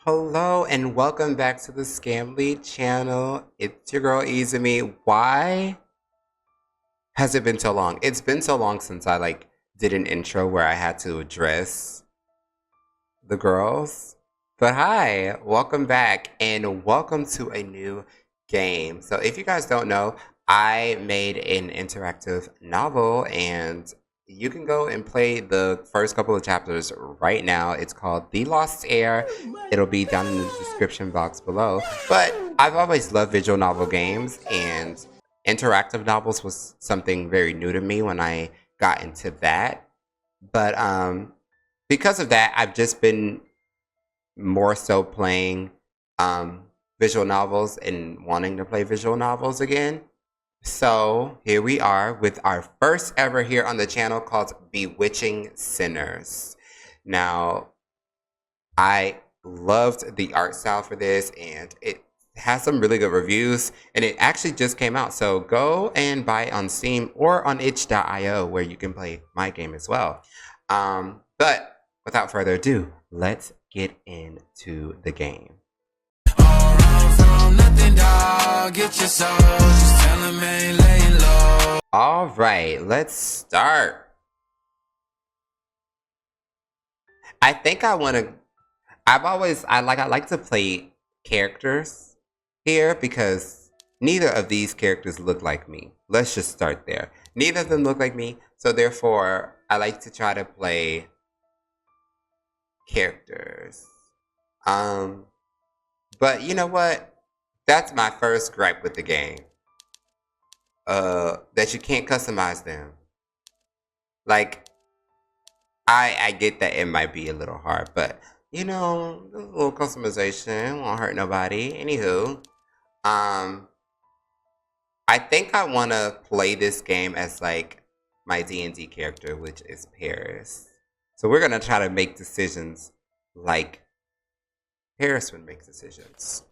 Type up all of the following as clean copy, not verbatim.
Hello and welcome back to the Scamly channel. It's your girl Izumi. Why has it been so long? It's been so long since I did an intro where I had to address the girls. But hi, welcome back and welcome to a new game. So if you guys don't know, I made an interactive novel and you can go and play the first couple of chapters right now. It's called The Lost Heir. It'll be down in the description box below. But I've always loved visual novel games, and interactive novels was something very new to me when I got into that. But because of that, I've just been more so playing visual novels and wanting to play visual novels again. So here we are with our first ever here on the channel called Bewitching Sinners. Now, I loved the art style for this and it has some really good reviews and it actually just came out. So go and buy it on Steam or on itch.io where you can play my game as well. But without further ado, let's get into the game. Get your soul, just tell him ain't laying low. All right, let's start. I think I want to. I like to play characters here because neither of these characters look like me. Let's just start there. Neither of them look like me, so therefore I like to try to play characters. But you know what? That's my first gripe with the game. That you can't customize them. Like, I get that it might be a little hard, but you know, a little customization won't hurt nobody. Anywho, I think I want to play this game as like my D&D character, which is Paris. So we're gonna try to make decisions like Paris would make decisions.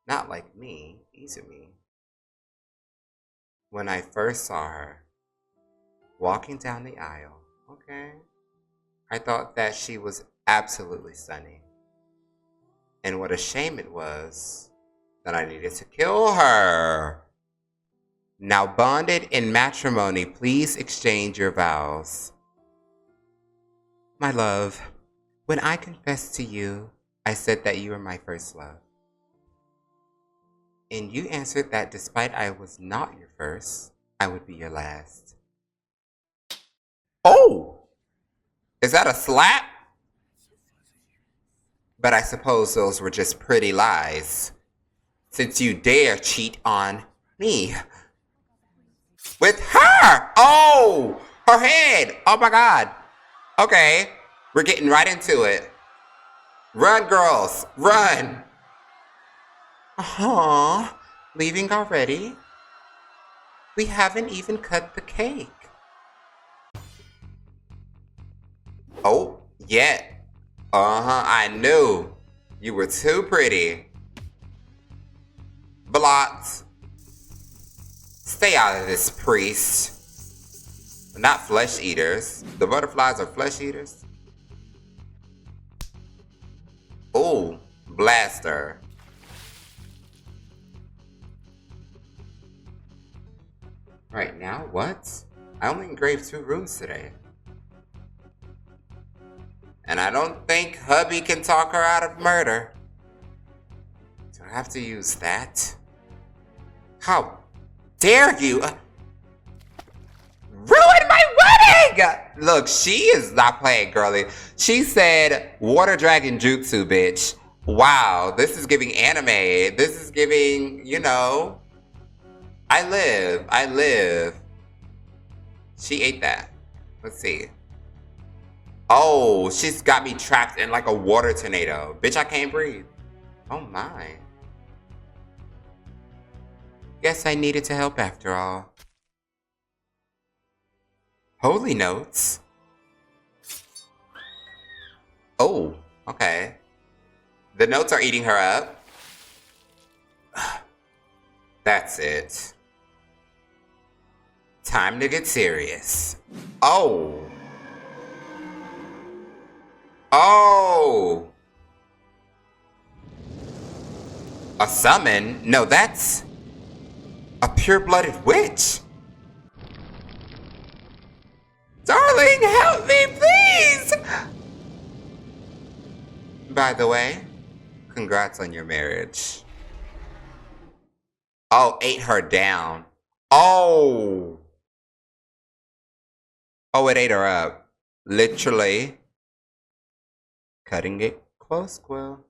Not like me, Izumi. When I first saw her walking down the aisle, okay, I thought that she was absolutely stunning. And what a shame it was that I needed to kill her. Now bonded in matrimony, please exchange your vows. My love, when I confessed to you, I said that you were my first love. And you answered that despite I was not your first, I would be your last. Oh! Is that a slap? But I suppose those were just pretty lies, since you dare cheat on me. With her! Oh! Her head! Oh my god. Okay, we're getting right into it. Run, girls, run! Leaving already? We haven't even cut the cake. Oh, yet. I knew. You were too pretty. Blocked. Stay out of this, priest. Not flesh eaters. The butterflies are flesh eaters. Oh, blaster. Right now, what? I only engraved 2 runes today. And I don't think hubby can talk her out of murder. Do I have to use that? How dare you ruin my wedding! Look, she is not playing, girly. She said, water dragon jutsu, bitch. Wow, this is giving anime. This is giving, you know, I live. She ate that. Let's see. Oh, she's got me trapped in like a water tornado. Bitch, I can't breathe. Oh my. Guess I needed to help after all. Holy notes. Oh, okay. The notes are eating her up. That's it. Time to get serious. Oh. Oh. A summon? No, that's a pure-blooded witch. Darling, help me, please! By the way, congrats on your marriage. Oh, ate her down. Oh! Oh, it ate her up. Literally. Cutting it close, Quill.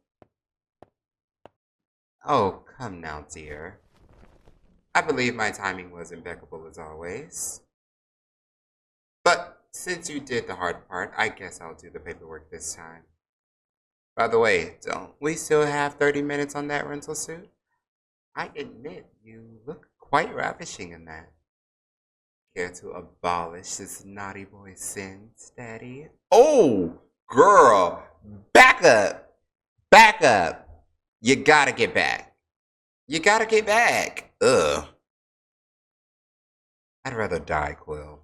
Oh, come now, dear. I believe my timing was impeccable as always. But since you did the hard part, I guess I'll do the paperwork this time. By the way, don't we still have 30 minutes on that rental suit? I admit you look quite ravishing in that. Care to abolish this naughty boy's sins, Daddy? Oh, girl, back up. Back up. You gotta get back. You gotta get back. Ugh. I'd rather die, Quill.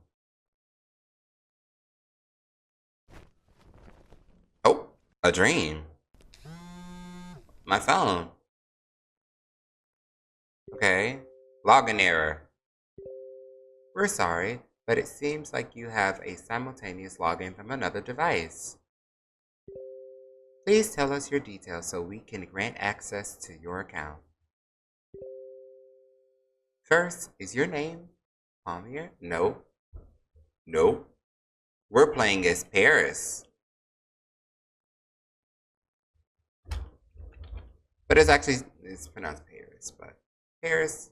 Oh, a dream. My phone. Okay. Login error. We're sorry, but it seems like you have a simultaneous login from another device. Please tell us your details so we can grant access to your account. First, is your name Palmier? No. Nope. We're playing as Paris. But it's pronounced Paris, but Paris,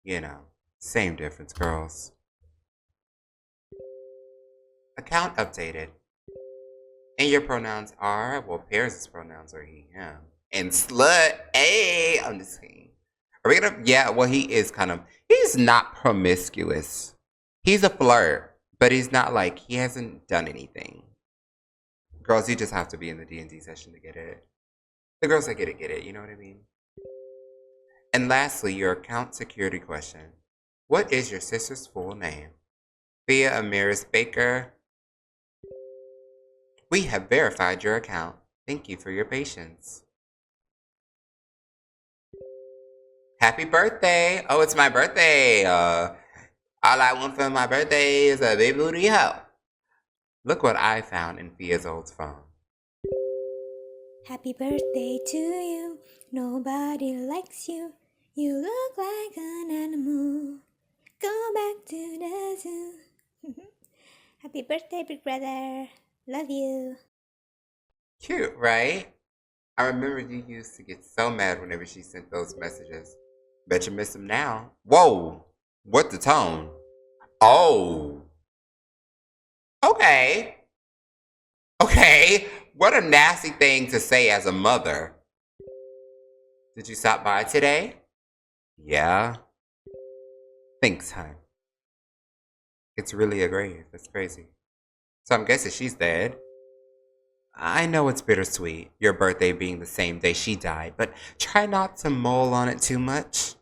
you know, same difference, girls. Account updated. And your pronouns are, well, Paris' pronouns are he, him. And slut, hey, I'm just kidding. Are we gonna, yeah, well, he's not promiscuous. He's a flirt, but he's not like, he hasn't done anything. Girls, you just have to be in the D&D session to get it. The girls that get it, you know what I mean? And lastly, your account security question. What is your sister's full name? Thea Amiris Baker. We have verified your account. Thank you for your patience. Happy birthday! Oh, it's my birthday. All I want for my birthday is a big booty hoe. Look what I found in Thea's old phone. Happy birthday to you. Nobody likes you. You look like an animal. Go back to the zoo. Happy birthday, big brother. Love you. Cute, right? I remember you used to get so mad whenever she sent those messages. Bet you miss them now. Whoa! What the tone? Oh! Okay. Okay. What a nasty thing to say as a mother. Did you stop by today? Yeah. Thanks, hon. It's really a grave. That's crazy. So I'm guessing she's dead. I know it's bittersweet, your birthday being the same day she died, but try not to mull on it too much.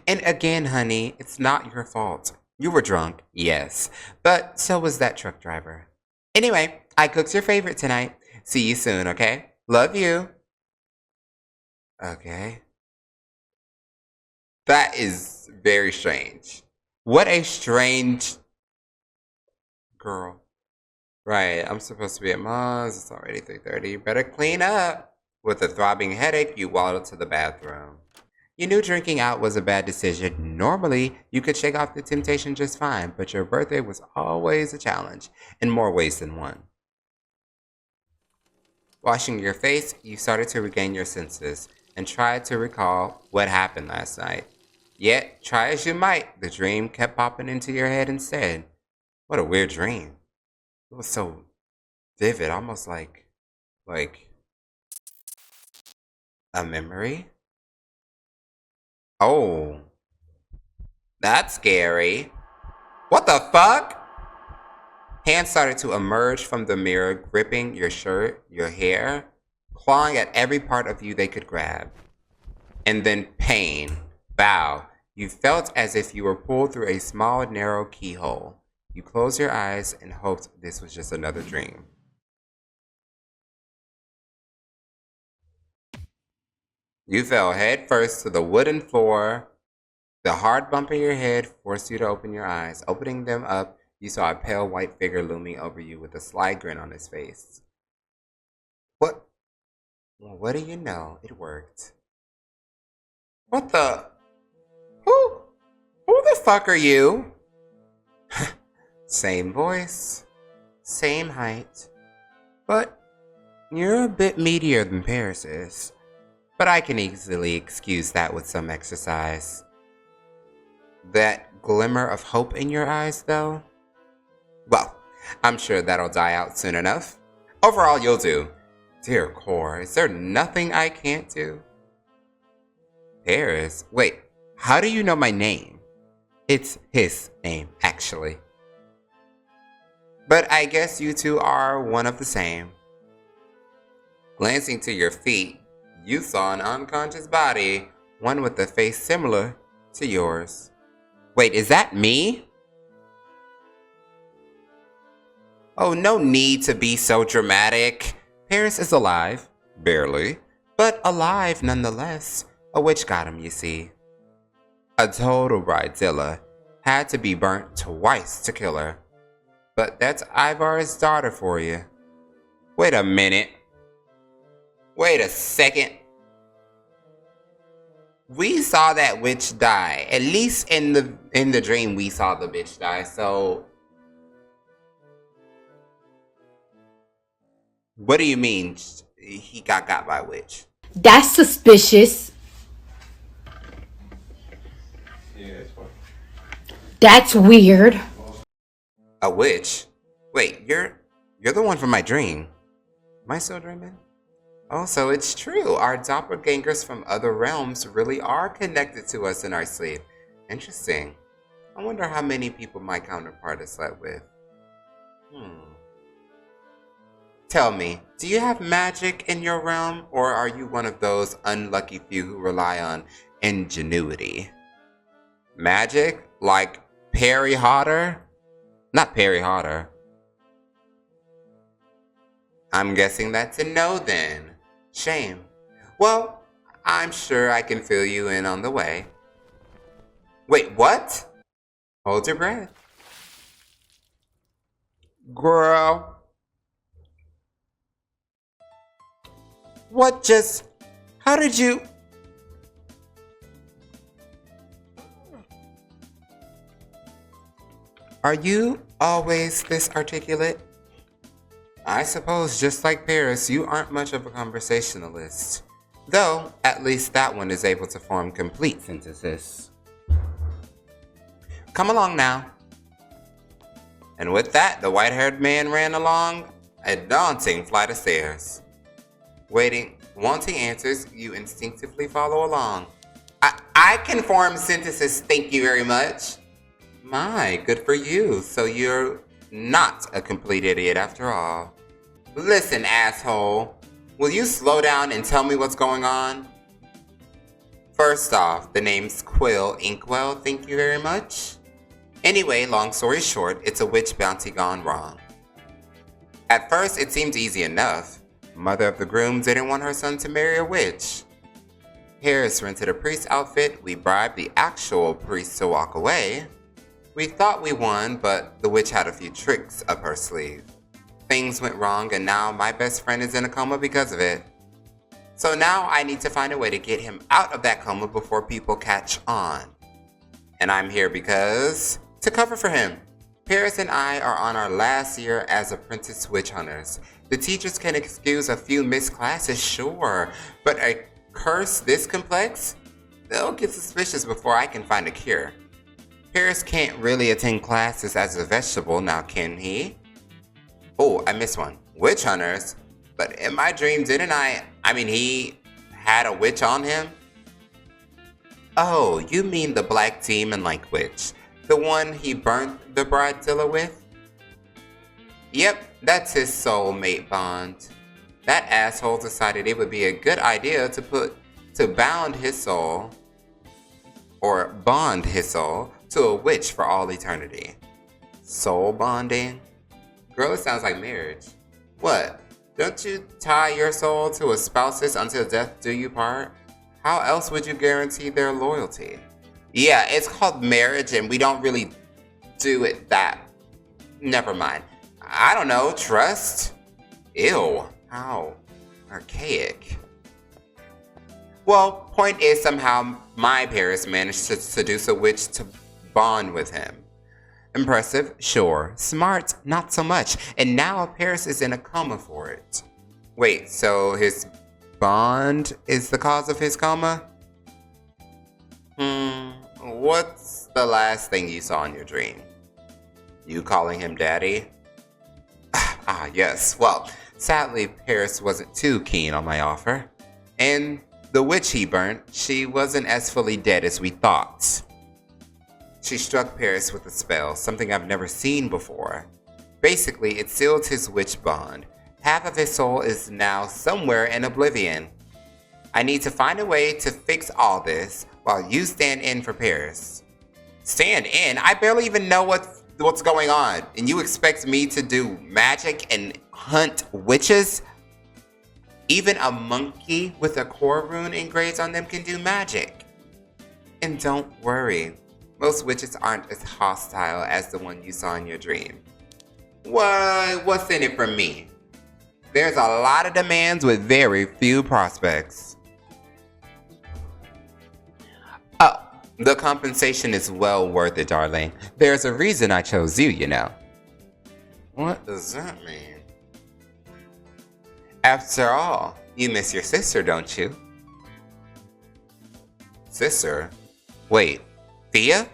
And again, honey, it's not your fault. You were drunk, yes, but so was that truck driver. Anyway, I cooked your favorite tonight. See you soon, okay? Love you. Okay. That is very strange. What a strange girl. Right, I'm supposed to be at Mom's. It's already 3:30. Better clean up. With a throbbing headache, you waddled to the bathroom. You knew drinking out was a bad decision. Normally, you could shake off the temptation just fine, but your birthday was always a challenge, in more ways than one. Washing your face, you started to regain your senses and tried to recall what happened last night. Yet, try as you might, the dream kept popping into your head instead. What a weird dream. It was so vivid, almost like a memory. Oh, that's scary. What the fuck? Hands started to emerge from the mirror, gripping your shirt, your hair, clawing at every part of you they could grab. And then pain. Wow. You felt as if you were pulled through a small, narrow keyhole. You closed your eyes and hoped this was just another dream. You fell head first to the wooden floor. The hard bump in your head forced you to open your eyes. Opening them up, you saw a pale white figure looming over you with a sly grin on his face. What? Well, what do you know? It worked. What the? Who the fuck are you? Same voice, same height, but you're a bit meatier than Paris is. But I can easily excuse that with some exercise. That glimmer of hope in your eyes, though? Well, I'm sure that'll die out soon enough. Overall, you'll do. Dear Core, is there nothing I can't do? Paris? Wait, how do you know my name? It's his name, actually. But I guess you two are one of the same. Glancing to your feet, you saw an unconscious body, one with a face similar to yours. Wait, is that me? Oh, no need to be so dramatic. Paris is alive, barely, but alive nonetheless. A witch got him, you see. A total bridezilla. Had to be burnt twice to kill her. But that's Ivar's daughter for you. Wait a minute. Wait a second. We saw that witch die. At least in the dream we saw the bitch die, so what do you mean he got by a witch? That's suspicious. Yeah, it's fine. That's weird. A witch? Wait, you're the one from my dream. Am I still dreaming? Oh, so it's true. Our doppelgangers from other realms really are connected to us in our sleep. Interesting. I wonder how many people my counterpart has slept with. Tell me, do you have magic in your realm, or are you one of those unlucky few who rely on ingenuity? Magic? Like Perry Hotter? Not Perry Hotter. I'm guessing that's a no then. Shame. Well, I'm sure I can fill you in on the way. Wait, what? Hold your breath. Girl. What just... How did you... Are you always this articulate? I suppose just like Paris, you aren't much of a conversationalist. Though, at least that one is able to form complete sentences. Come along now. And with that, the white-haired man ran along a daunting flight of stairs. Wanting answers, you instinctively follow along. I can form sentences, thank you very much. My, good for you. So you're not a complete idiot after all. Listen, asshole. Will you slow down and tell me what's going on? First off, the name's Quill Inkwell, thank you very much. Anyway, long story short, it's a witch bounty gone wrong. At first, it seemed easy enough. Mother of the groom didn't want her son to marry a witch. Harris rented a priest outfit, we bribed the actual priest to walk away. We thought we won, but the witch had a few tricks up her sleeve. Things went wrong and now my best friend is in a coma because of it. So now I need to find a way to get him out of that coma before people catch on. And I'm here because... to cover for him. Paris and I are on our last year as apprentice witch hunters. The teachers can excuse a few missed classes, sure, but a curse this complex? They'll get suspicious before I can find a cure. Paris can't really attend classes as a vegetable now, can he? Oh, I missed one. Witch hunters? But in my dream, didn't he had a witch on him? Oh, you mean the black demon-like witch. The one he burnt the bridezilla with? Yep, that's his soulmate bond. That asshole decided it would be a good idea to bond his soul to a witch for all eternity. Soul bonding? Girl, it sounds like marriage. What? Don't you tie your soul to a spouse's until death do you part? How else would you guarantee their loyalty? Yeah, it's called marriage and we don't really do it that. Never mind. I don't know, trust? Ew, how archaic. Well, point is somehow my Paris managed to seduce a witch to bond with him. Impressive, sure. Smart, not so much. And now Paris is in a coma for it. Wait, so his bond is the cause of his coma? What's the last thing you saw in your dream? You calling him daddy? Yes. Well, sadly, Paris wasn't too keen on my offer. And the witch he burnt, she wasn't as fully dead as we thought. She struck Paris with a spell, something I've never seen before. Basically, it sealed his witch bond. Half of his soul is now somewhere in oblivion. I need to find a way to fix all this while you stand in for Paris. Stand in? I barely even know what's going on, and you expect me to do magic and hunt witches? Even a monkey with a core rune engraved on them can do magic. And don't worry, most witches aren't as hostile as the one you saw in your dream. What's in it for me? There's a lot of demands with very few prospects. Oh, the compensation is well worth it, darling. There's a reason I chose you, you know. What does that mean? After all, you miss your sister, don't you? Sister? Wait, Thea?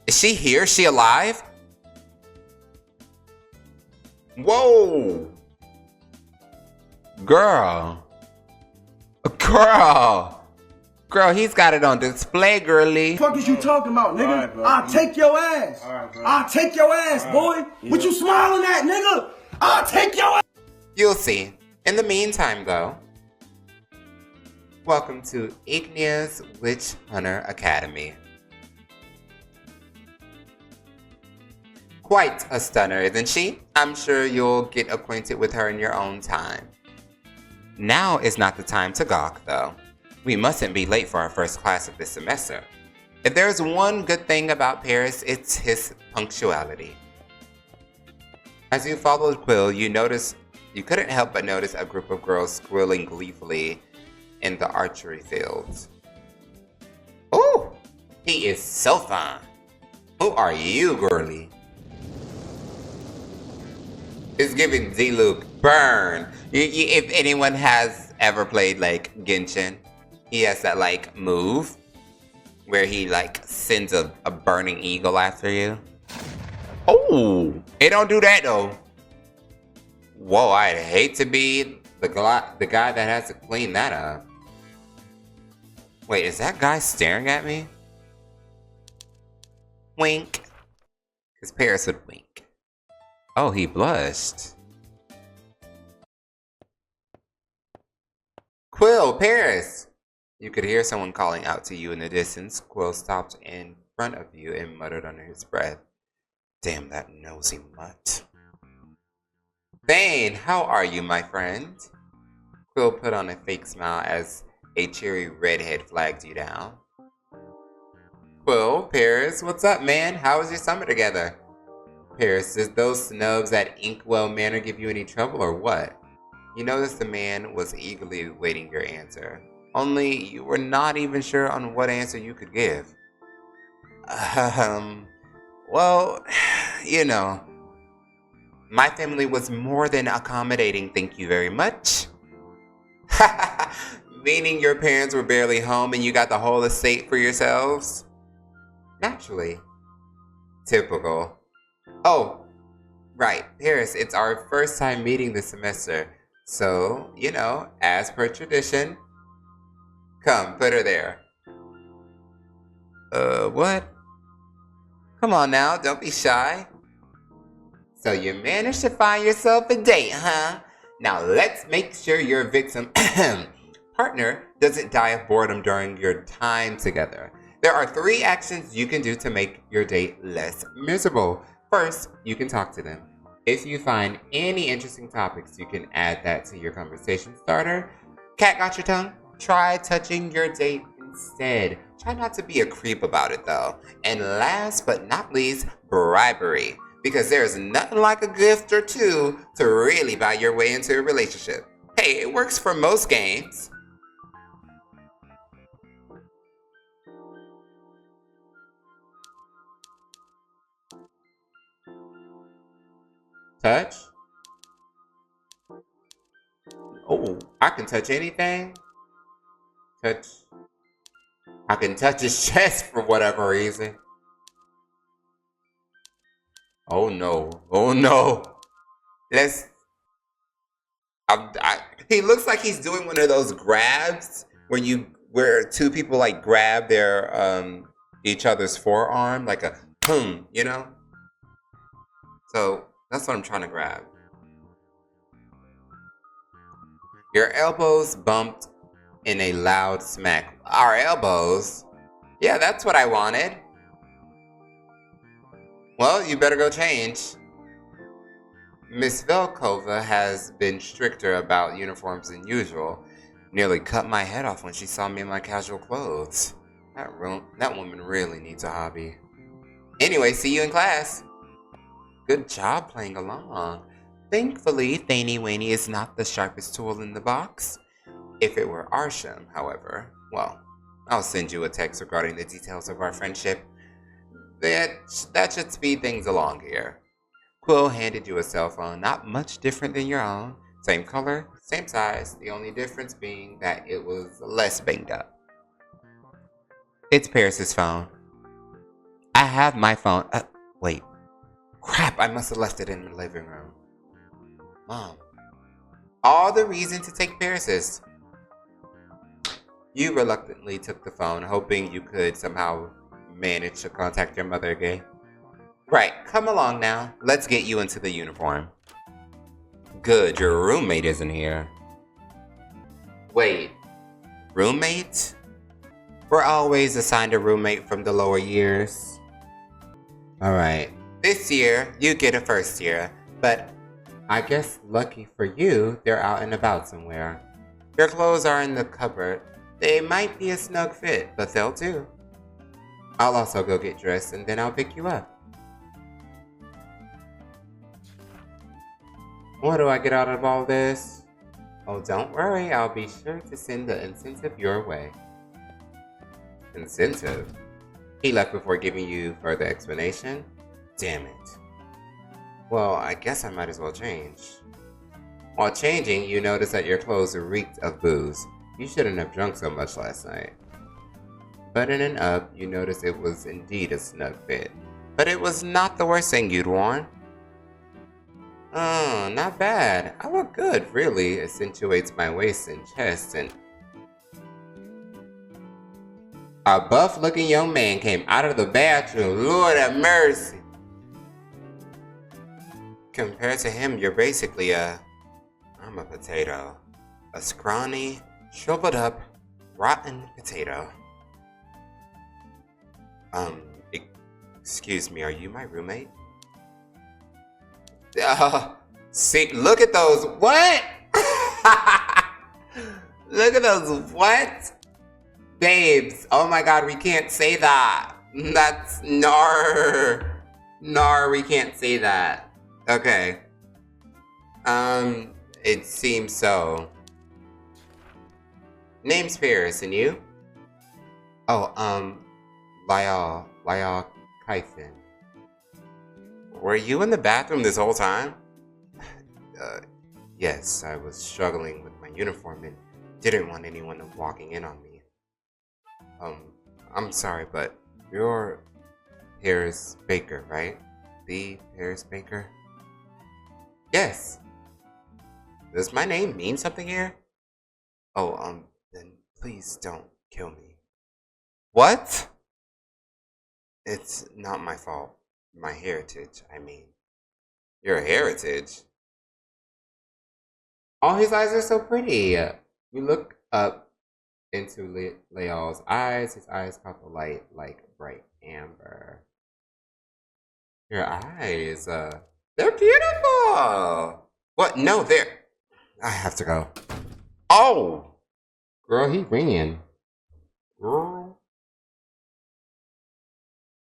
Is she here? Is she alive? Whoa! Girl, he's got it on display, girly. What the fuck is you talking about, nigga? Right, I'll take your ass. I'll take your ass, boy. Yeah. What you smiling at, nigga? I'll take your ass. You'll see. In the meantime, though, welcome to Ignea's Witch Hunter Academy. Quite a stunner, isn't she? I'm sure you'll get acquainted with her in your own time. Now is not the time to gawk, though. We mustn't be late for our first class of this semester. If there's one good thing about Paris, it's his punctuality. As you followed Quill, you couldn't help but notice a group of girls squealing gleefully in the archery fields. Ooh, he is so fine. Who are you, girlie? It's giving Z-Luke burn. If anyone has ever played like Genshin, he has that like move where he like sends a burning eagle after you. Oh, it don't do that though. Whoa, I'd hate to be the guy that has to clean that up. Wait, is that guy staring at me? Wink. Because Paris would wink. Oh, he blushed. Quill, Paris! You could hear someone calling out to you in the distance. Quill stopped in front of you and muttered under his breath, "Damn that nosy mutt." Thane, how are you, my friend? Quill put on a fake smile as a cheery redhead flagged you down. Quill, Paris, what's up, man? How was your summer together? Paris, did those snubs at Inkwell Manor give you any trouble or what? You noticed the man was eagerly waiting your answer. Only you were not even sure on what answer you could give. Well, you know, my family was more than accommodating, thank you very much. Meaning your parents were barely home and you got the whole estate for yourselves? Naturally. Typical. Oh, right, Paris, it's our first time meeting this semester. So, you know, as per tradition, come, put her there. What? Come on now, don't be shy. So you managed to find yourself a date, huh? Now let's make sure your victim partner doesn't die of boredom during your time together. There are 3 actions you can do to make your date less miserable. First, you can talk to them. If you find any interesting topics, you can add that to your conversation starter. Cat got your tongue? Try touching your date instead. Try not to be a creep about it, though. And last but not least, bribery. Because there's nothing like a gift or two to really buy your way into a relationship. Hey, it works for most games. Touch? Oh, I can touch anything. Touch. I can touch his chest for whatever reason. Oh no. Oh no. Let's. He looks like he's doing one of those grabs where two people like grab their each other's forearm, like a you know? So that's what I'm trying to grab. Your elbows bumped in a loud smack. Our elbows? Yeah, that's what I wanted. Well, you better go change. Miss Velkova has been stricter about uniforms than usual. Nearly cut my head off when she saw me in my casual clothes. That woman really needs a hobby. Anyway, see you in class. Good job playing along. Thankfully, Thaney Waney is not the sharpest tool in the box. If it were Arsham, however, well, I'll send you a text regarding the details of our friendship. That should speed things along here. Quill handed you a cell phone, not much different than your own. Same color, same size, the only difference being that it was less banged up. It's Paris's phone. I have my phone. Wait. Crap, I must have left it in the living room. Mom. All the reason to take Paris's. You reluctantly took the phone, hoping you could somehow manage to contact your mother again. Right, come along now. Let's get you into the uniform. Good, your roommate isn't here. Wait, roommate? We're always assigned a roommate from the lower years. Alright, this year you get a first year, but I guess lucky for you, they're out and about somewhere. Your clothes are in the cupboard. They might be a snug fit, but they'll do. I'll also go get dressed and then I'll pick you up. What do I get out of all this? Oh, don't worry, I'll be sure to send the incentive your way. Incentive? He left before giving you further explanation? Damn it. Well, I guess I might as well change. While changing, you notice that your clothes reeked of booze. You shouldn't have drunk so much last night. Buttoning up, you notice it was indeed a snug fit. But it was not the worst thing you'd worn. Oh, not bad. I look good, really. Accentuates my waist and chest and... A buff-looking young man came out of the bathroom. Lord have mercy. Compared to him, you're basically I'm a potato. A scrawny, shriveled up, rotten potato. Excuse me, are you my roommate? See, look at those, what? Look at those, what? Babes, oh my god, we can't say that. That's, nar, we can't say that. Okay. It seems so. Name's Paris, and you? Oh, Lyall Kyson. Were you in the bathroom this whole time? Yes, I was struggling with my uniform and didn't want anyone walking in on me. I'm sorry, but you're Paris Baker, right? The Paris Baker? Yes. Does my name mean something here? Oh, then please don't kill me. What? It's not my fault. My heritage, I mean. Your heritage? Oh, his eyes are so pretty. You look up into Leal's eyes. His eyes caught the light like bright amber. Your eyes, they're beautiful! What? No, they're... I have to go. Oh! Girl, he ran. Girl.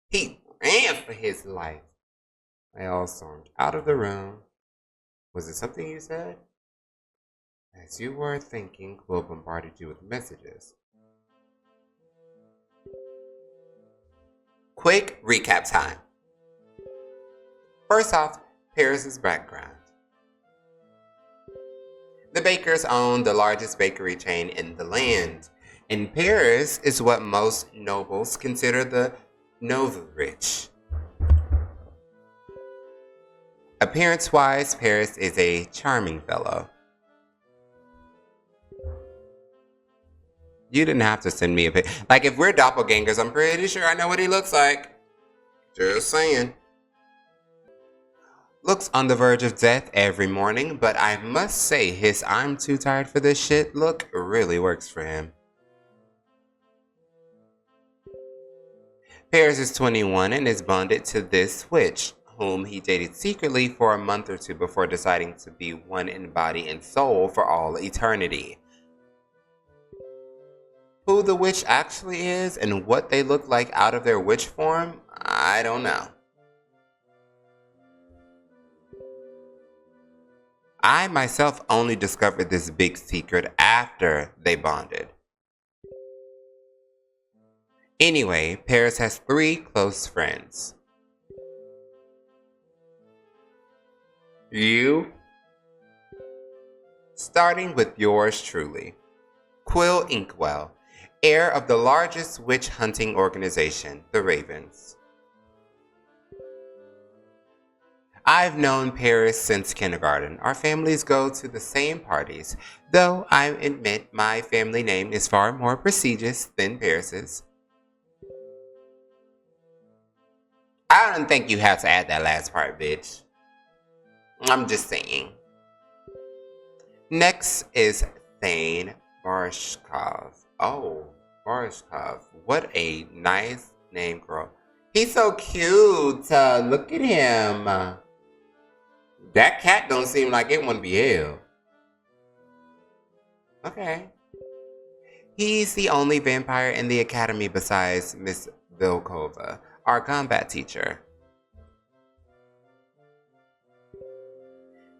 He ran for his life. They all stormed out of the room. Was it something you said? As you were thinking, Quill bombarded you with messages. Quick recap time. First off, Paris's background. The Bakers own the largest bakery chain in the land, and Paris is what most nobles consider the nouveau rich. Appearance-wise, Paris is a charming fellow. You didn't have to send me a pic. Like, if we're doppelgangers, I'm pretty sure I know what he looks like. Just saying. Looks on the verge of death every morning, but I must say his "I'm too tired for this shit" look really works for him. Paris is 21 and is bonded to this witch, whom he dated secretly for a month or two before deciding to be one in body and soul for all eternity. Who the witch actually is and what they look like out of their witch form, I don't know. I myself only discovered this big secret after they bonded. Anyway, Paris has 3 close friends. You? Starting with yours truly, Quill Inkwell, heir of the largest witch hunting organization, the Ravens. I've known Paris since kindergarten. Our families go to the same parties, though I admit my family name is far more prestigious than Paris's. I don't think you have to add that last part, bitch. I'm just saying. Next is Thane Barshkov. Oh, Barshkov. What a nice name, girl. He's so cute. Look at him. That cat don't seem like it want to be held. Okay. He's the only vampire in the academy besides Miss Vilkova, our combat teacher.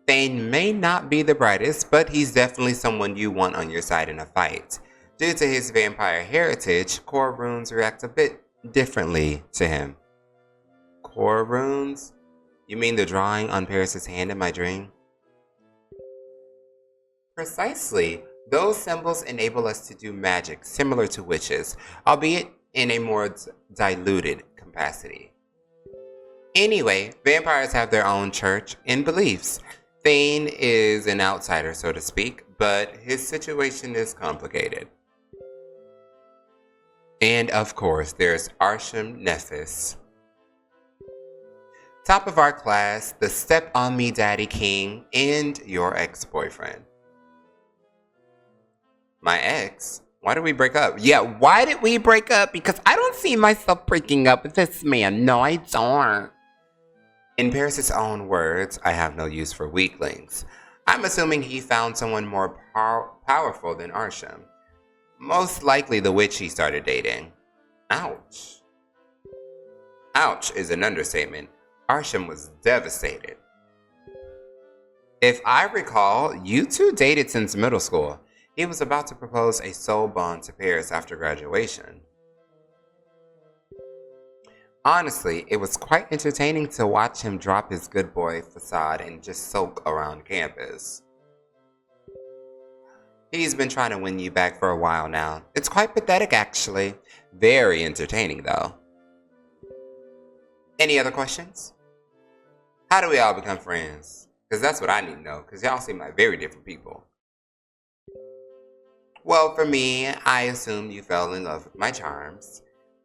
Thane may not be the brightest, but he's definitely someone you want on your side in a fight. Due to his vampire heritage, core runes react a bit differently to him. Core runes? You mean the drawing on Paris's hand in my dream? Precisely. Those symbols enable us to do magic similar to witches, albeit in a more diluted capacity. Anyway, vampires have their own church and beliefs. Thane is an outsider, so to speak, but his situation is complicated. And of course, there's Arsham Nephis. Top of our class, the Step on Me Daddy King, and your ex-boyfriend. My ex? Why did we break up? Yeah, why did we break up? Because I don't see myself breaking up with this man. No, I don't. In Paris's own words, I have no use for weaklings. I'm assuming he found someone more powerful than Arsham. Most likely the witch he started dating. Ouch. Ouch is an understatement. Arsham was devastated. If I recall, you two dated since middle school. He was about to propose a soul bond to Paris after graduation. Honestly, it was quite entertaining to watch him drop his good boy facade and just soak around campus. He's been trying to win you back for a while now. It's quite pathetic, actually. Very entertaining, though. Any other questions? How do we all become friends? Because that's what I need to know, because y'all seem like very different people. Well, for me, I assume you fell in love with my charms.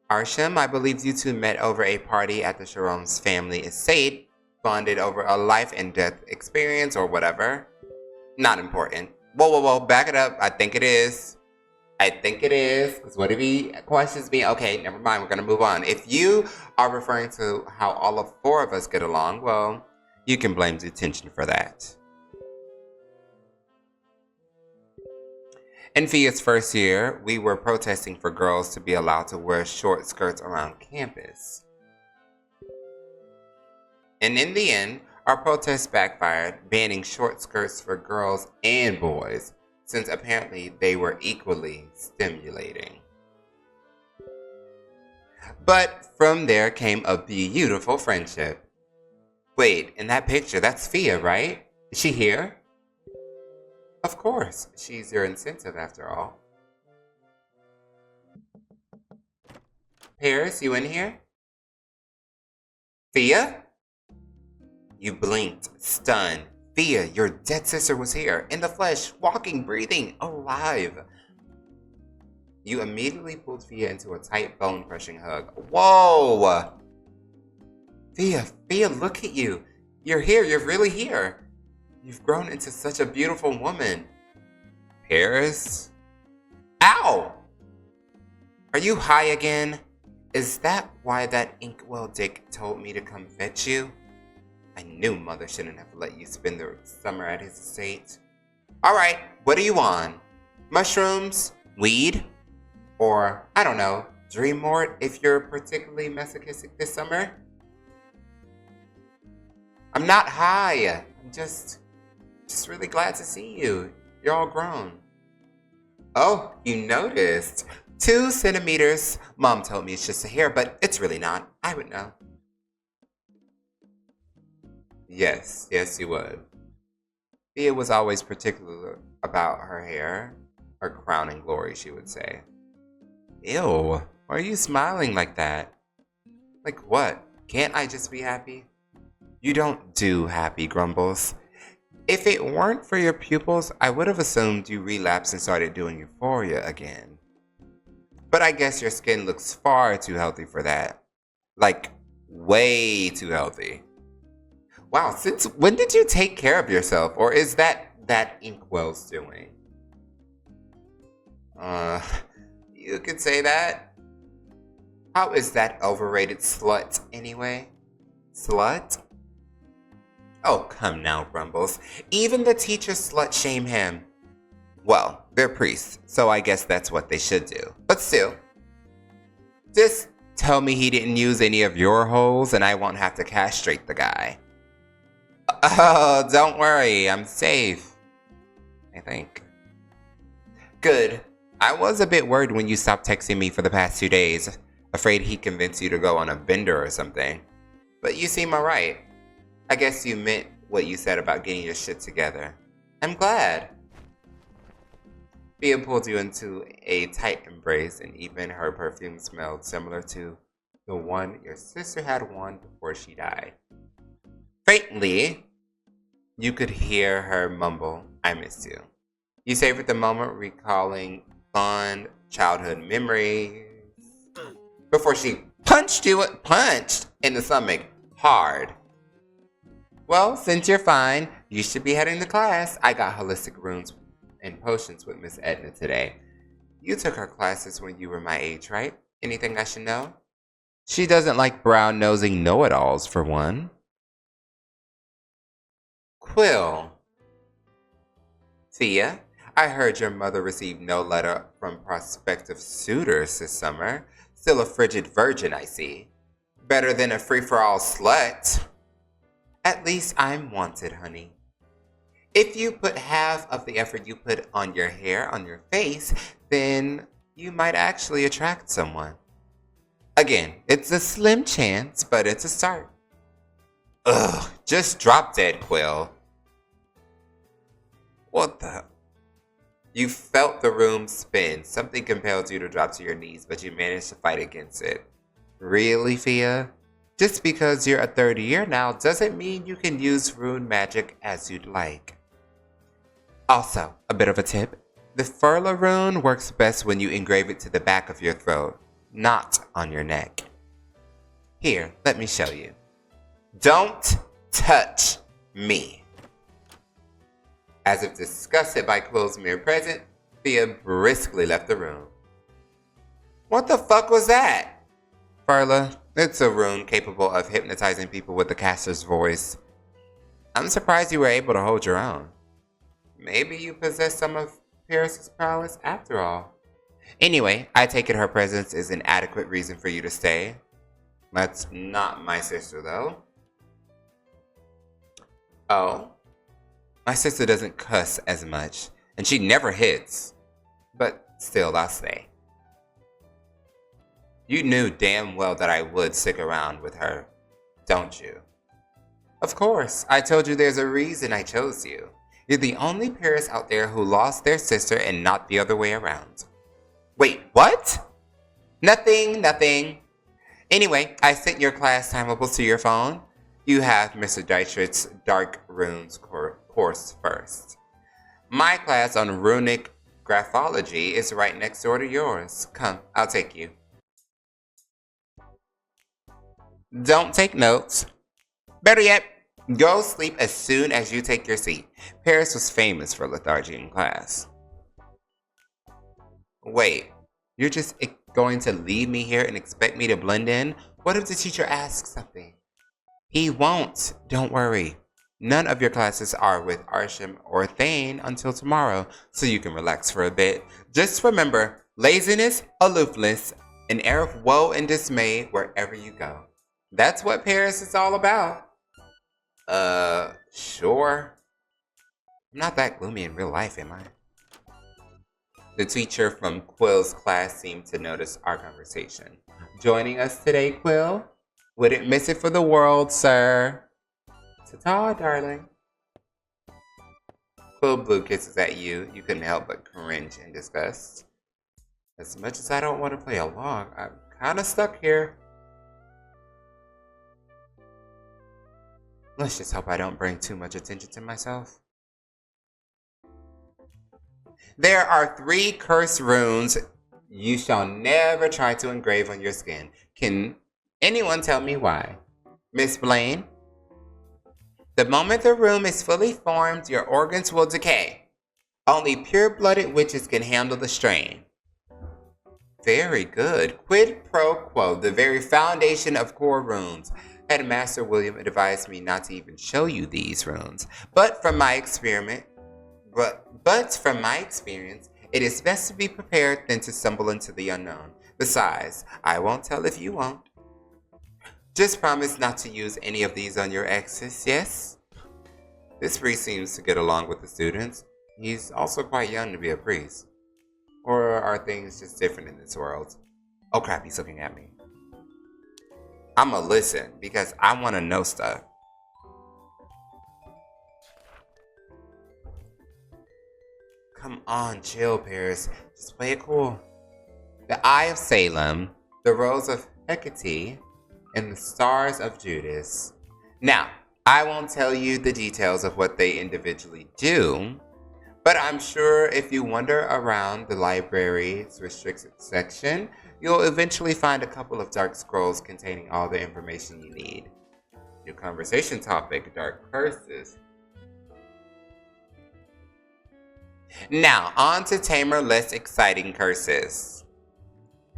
Arsham, I believe you two met over a party at the Sharon's family estate, bonded over a life and death experience or whatever. Not important. Whoa, back it up. I think it is. Because what if he questions me? Okay, never mind. We're going to move on. If you are referring to how all of 4 of us get along, well, you can blame detention for that. In Fia's first year, we were protesting for girls to be allowed to wear short skirts around campus. And in the end, our protest backfired, banning short skirts for girls and boys, since apparently they were equally stimulating. But from there came a beautiful friendship. Wait, in that picture, that's Fia, right? Is she here? Of course, she's your incentive after all. Paris, you in here? Fia? You blinked, stunned. Fia, your dead sister was here, in the flesh, walking, breathing, alive. You immediately pulled Fia into a tight, bone-crushing hug. Whoa! Fia, look at you. You're here, you're really here. You've grown into such a beautiful woman. Paris? Ow! Are you high again? Is that why that inkwell dick told me to come fetch you? I knew Mother shouldn't have let you spend the summer at his estate. Alright, what are you on? Mushrooms? Weed? Or, I don't know, dream mort if you're particularly masochistic this summer? I'm not high. I'm just really glad to see you. You're all grown. Oh, you noticed. 2 centimeters. Mom told me it's just a hair, but it's really not. I would know. Yes, you would. Thea was always particular about her hair. Her crowning glory, she would say. Ew, why are you smiling like that? Like what? Can't I just be happy? You don't do happy, Grumbles. If it weren't for your pupils, I would have assumed you relapsed and started doing euphoria again. But I guess your skin looks far too healthy for that. Like, way too healthy. Wow, since when did you take care of yourself? Or is that Inkwell's doing? You could say that. How is that overrated slut anyway? Slut? Oh, come now, Grumbles. Even the teachers slut shame him. Well, they're priests, so I guess that's what they should do. But still, just tell me he didn't use any of your holes and I won't have to castrate the guy. Oh, don't worry, I'm safe. I think. Good. I was a bit worried when you stopped texting me for the past 2 days. Afraid he'd convince you to go on a bender or something. But you seem alright. I guess you meant what you said about getting your shit together. I'm glad. Fia pulled you into a tight embrace, and even her perfume smelled similar to the one your sister had worn before she died. Faintly, you could hear her mumble, I missed you. You savored the moment, recalling fond childhood memories, before she punched in the stomach hard. Well, since you're fine, you should be heading to class. I got holistic runes and potions with Miss Edna today. You took her classes when you were my age, right? Anything I should know? She doesn't like brown-nosing know-it-alls, for one. Quill. Fia, I heard your mother received no letter from prospective suitors this summer. Still a frigid virgin, I see. Better than a free-for-all slut. At least I'm wanted, honey. If you put half of the effort you put on your hair, on your face, then you might actually attract someone. Again, it's a slim chance, but it's a start. Ugh, just drop dead, Quill. What the? You felt the room spin. Something compelled you to drop to your knees, but you managed to fight against it. Really, Fia? Just because you're a third year now doesn't mean you can use rune magic as you'd like. Also, a bit of a tip. The Furla rune works best when you engrave it to the back of your throat, not on your neck. Here, let me show you. Don't touch me. As if disgusted by Quill's mere presence, Fia briskly left the room. What the fuck was that? Furla, it's a rune capable of hypnotizing people with the caster's voice. I'm surprised you were able to hold your own. Maybe you possess some of Paris' prowess after all. Anyway, I take it her presence is an adequate reason for you to stay. That's not my sister, though. Oh, my sister doesn't cuss as much, and she never hits. But still, I'll stay. You knew damn well that I would stick around with her, don't you? Of course, I told you there's a reason I chose you. You're the only Paris out there who lost their sister and not the other way around. Wait, what? Nothing. Anyway, I sent your class timables to your phone. You have Mr. Dietrich's Dark Runes course first. My class on runic graphology is right next door to yours. Come, I'll take you. Don't take notes. Better yet, go sleep as soon as you take your seat. Paris was famous for lethargy in class. Wait, you're just going to leave me here and expect me to blend in? What if the teacher asks something? He won't. Don't worry. None of your classes are with Arsham or Thane until tomorrow, so you can relax for a bit. Just remember, laziness, aloofness, an air of woe and dismay wherever you go. That's what Paris is all about. Sure. I'm not that gloomy in real life, am I? The teacher from Quill's class seemed to notice our conversation. Joining us today, Quill? Wouldn't miss it for the world, sir. Ta-ta, darling. Quill blew kisses at you. You couldn't help but cringe in disgust. As much as I don't want to play along, I'm kind of stuck here. Let's just hope I don't bring too much attention to myself. There are 3 curse runes you shall never try to engrave on your skin. Can anyone tell me why? Miss Blaine? The moment the rune is fully formed, your organs will decay. Only pure-blooded witches can handle the strain. Very good. Quid pro quo, the very foundation of core runes. Headmaster William advised me not to even show you these runes. But from my experience, it is best to be prepared than to stumble into the unknown. Besides, I won't tell if you won't. Just promise not to use any of these on your exes, yes? This priest seems to get along with the students. He's also quite young to be a priest. Or are things just different in this world? Oh crap, he's looking at me. I'ma listen, because I want to know stuff. Come on, chill, Paris. Just play it cool. The Eye of Salem, the Rose of Hecate, and the Stars of Judas. Now, I won't tell you the details of what they individually do, but I'm sure if you wander around the library's restricted section, you'll eventually find a couple of dark scrolls containing all the information you need. New conversation topic, dark curses. Now, on to tamer, less exciting curses.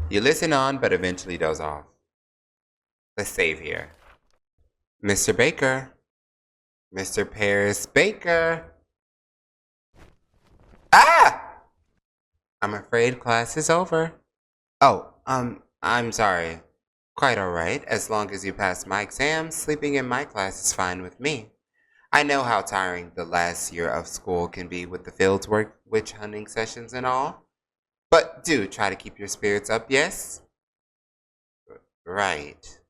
You listen on, but eventually doze off. Let's save here. Mr. Baker. Mr. Paris Baker. Ah! I'm afraid class is over. Oh, I'm sorry. Quite alright. As long as you pass my exam, sleeping in my class is fine with me. I know how tiring the last year of school can be with the field work, witch hunting sessions and all. But do try to keep your spirits up, yes? Right.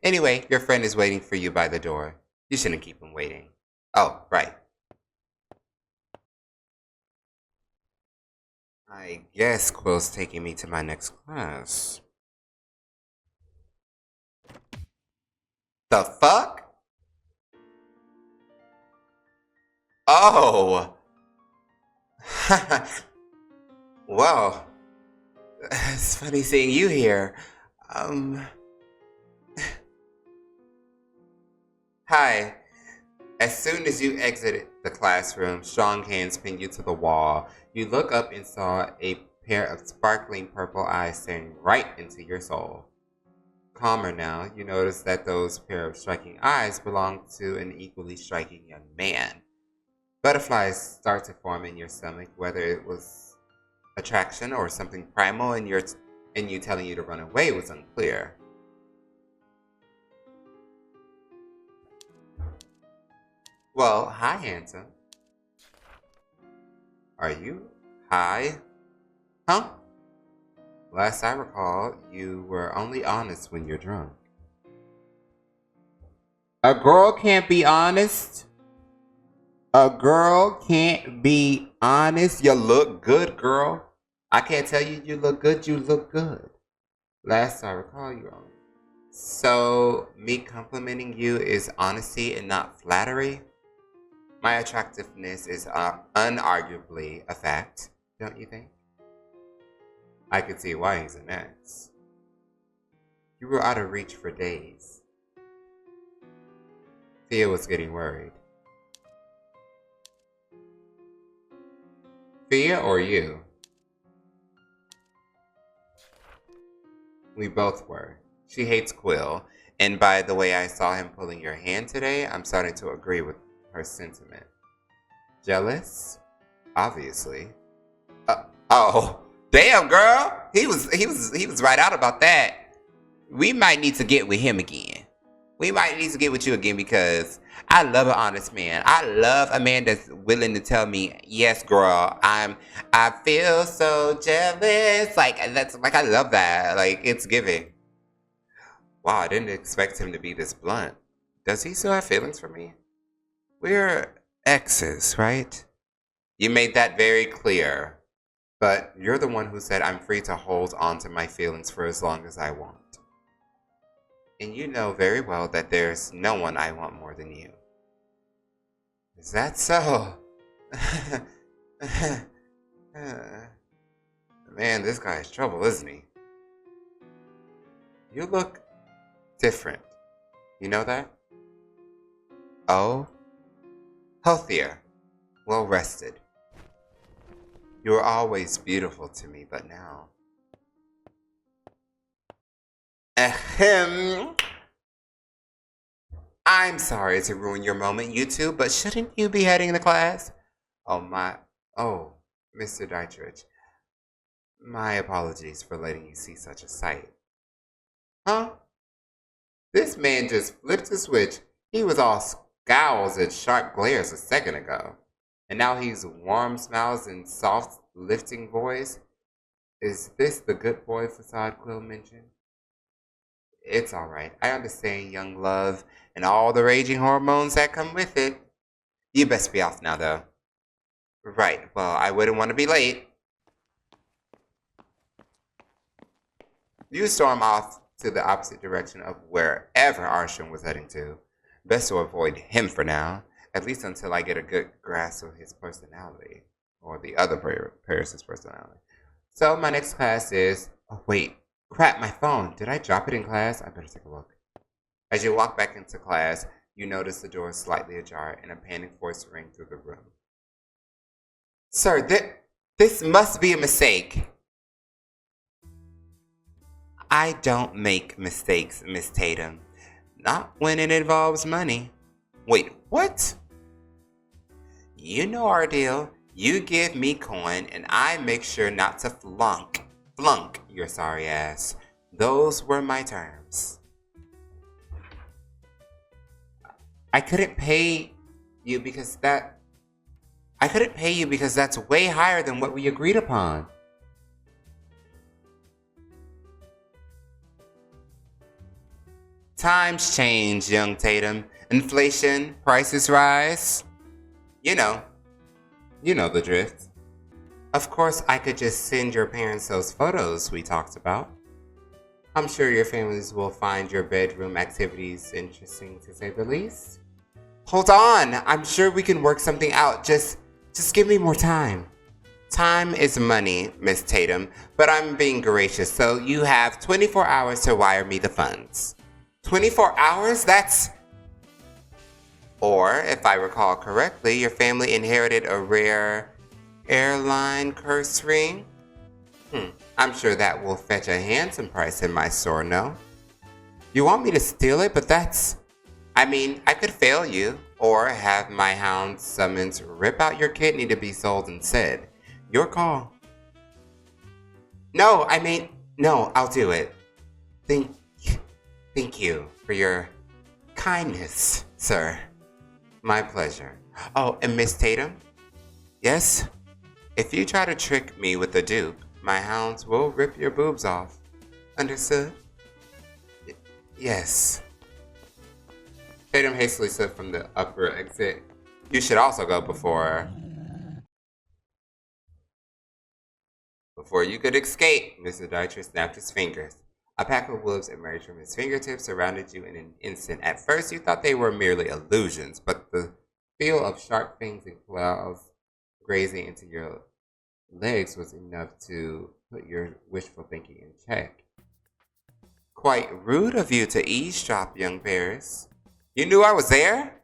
Anyway, your friend is waiting for you by the door. You shouldn't keep him waiting. Oh, right. I guess Quill's taking me to my next class. The fuck? Oh! Well, it's funny seeing you here. Hi. As soon as you exited the classroom, strong hands pinned you to the wall. You look up and saw a pair of sparkling purple eyes staring right into your soul. Calmer now, you notice that those pair of striking eyes belong to an equally striking young man. Butterflies start to form in your stomach, whether it was attraction or something primal and you telling you to run away was unclear. Well, hi, handsome. Are you high? Huh? Last I recall, you were only honest when you're drunk. A girl can't be honest. A girl can't be honest. You look good, girl. I can't tell you you look good. You look good. Last I recall, you were. So, me complimenting you is honesty and not flattery? My attractiveness is unarguably a fact, don't you think? I could see why he's an ex. You were out of reach for days. Thea was getting worried. Thea or you? We both were. She hates Quill, and by the way I saw him pulling your hand today, I'm starting to agree with her sentiment. Jealous? Obviously. Oh, damn, girl. He was right out about that. We might need to get with him again. We might need to get with you again because I love an honest man. I love a man that's willing to tell me, yes, girl, I feel so jealous. I love that. Like, it's giving. Wow, I didn't expect him to be this blunt. Does he still have feelings for me? We're exes, right? You made that very clear. But you're the one who said I'm free to hold on to my feelings for as long as I want. And you know very well that there's no one I want more than you. Is that so? Man, this guy's trouble, isn't he? You look different. You know that? Oh? Healthier. Well rested. You were always beautiful to me, but now... Ahem. I'm sorry to ruin your moment, you two, but shouldn't you be heading to class? Oh, Mr. Dietrich. My apologies for letting you see such a sight. Huh? This man just flipped a switch. He was all scowls and sharp glares a second ago. And now he's warm smiles and soft, lifting voice. Is this the good boy facade Quill mentioned? It's alright. I understand young love and all the raging hormones that come with it. You best be off now, though. Right. Well, I wouldn't want to be late. You storm off to the opposite direction of wherever Arsham was heading to. Best to avoid him for now, at least until I get a good grasp of his personality, or the other Paris's personality. So my next class is... Oh, wait. Crap, my phone. Did I drop it in class? I better take a look. As you walk back into class, you notice the door is slightly ajar and a panicked voice ring through the room. Sir, this must be a mistake. I don't make mistakes, Miss Tatum. Not when it involves money. Wait, what? You know our deal. You give me coin and I make sure not to flunk your sorry ass. Those were my terms. I couldn't pay you because that's way higher than what we agreed upon. Times change, young Tatum. Inflation, prices rise. You know the drift. Of course, I could just send your parents those photos we talked about. I'm sure your families will find your bedroom activities interesting, to say the least. Hold on, I'm sure we can work something out. Just give me more time. Time is money, Miss Tatum, but I'm being gracious, so you have 24 hours to wire me the funds. 24 hours? That's... Or, if I recall correctly, your family inherited a rare airline curse ring? I'm sure that will fetch a handsome price in my store, no? You want me to steal it, but that's I mean, I could fail you, or have my hound summons rip out your kidney to be sold instead. Your call. No, I'll do it. Thank you for your kindness, sir. My pleasure. Oh, and Miss Tatum? Yes? If you try to trick me with a dupe, my hounds will rip your boobs off. Understood? Yes. Tatum hastily slipped from the upper exit. You should also go before you could escape. Mr. Dietrich snapped his fingers. A pack of wolves emerged from his fingertips, surrounded you in an instant. At first, you thought they were merely illusions, but the feel of sharp fangs and claws grazing into your legs was enough to put your wishful thinking in check. Quite rude of you to eavesdrop, young Paris. You knew I was there?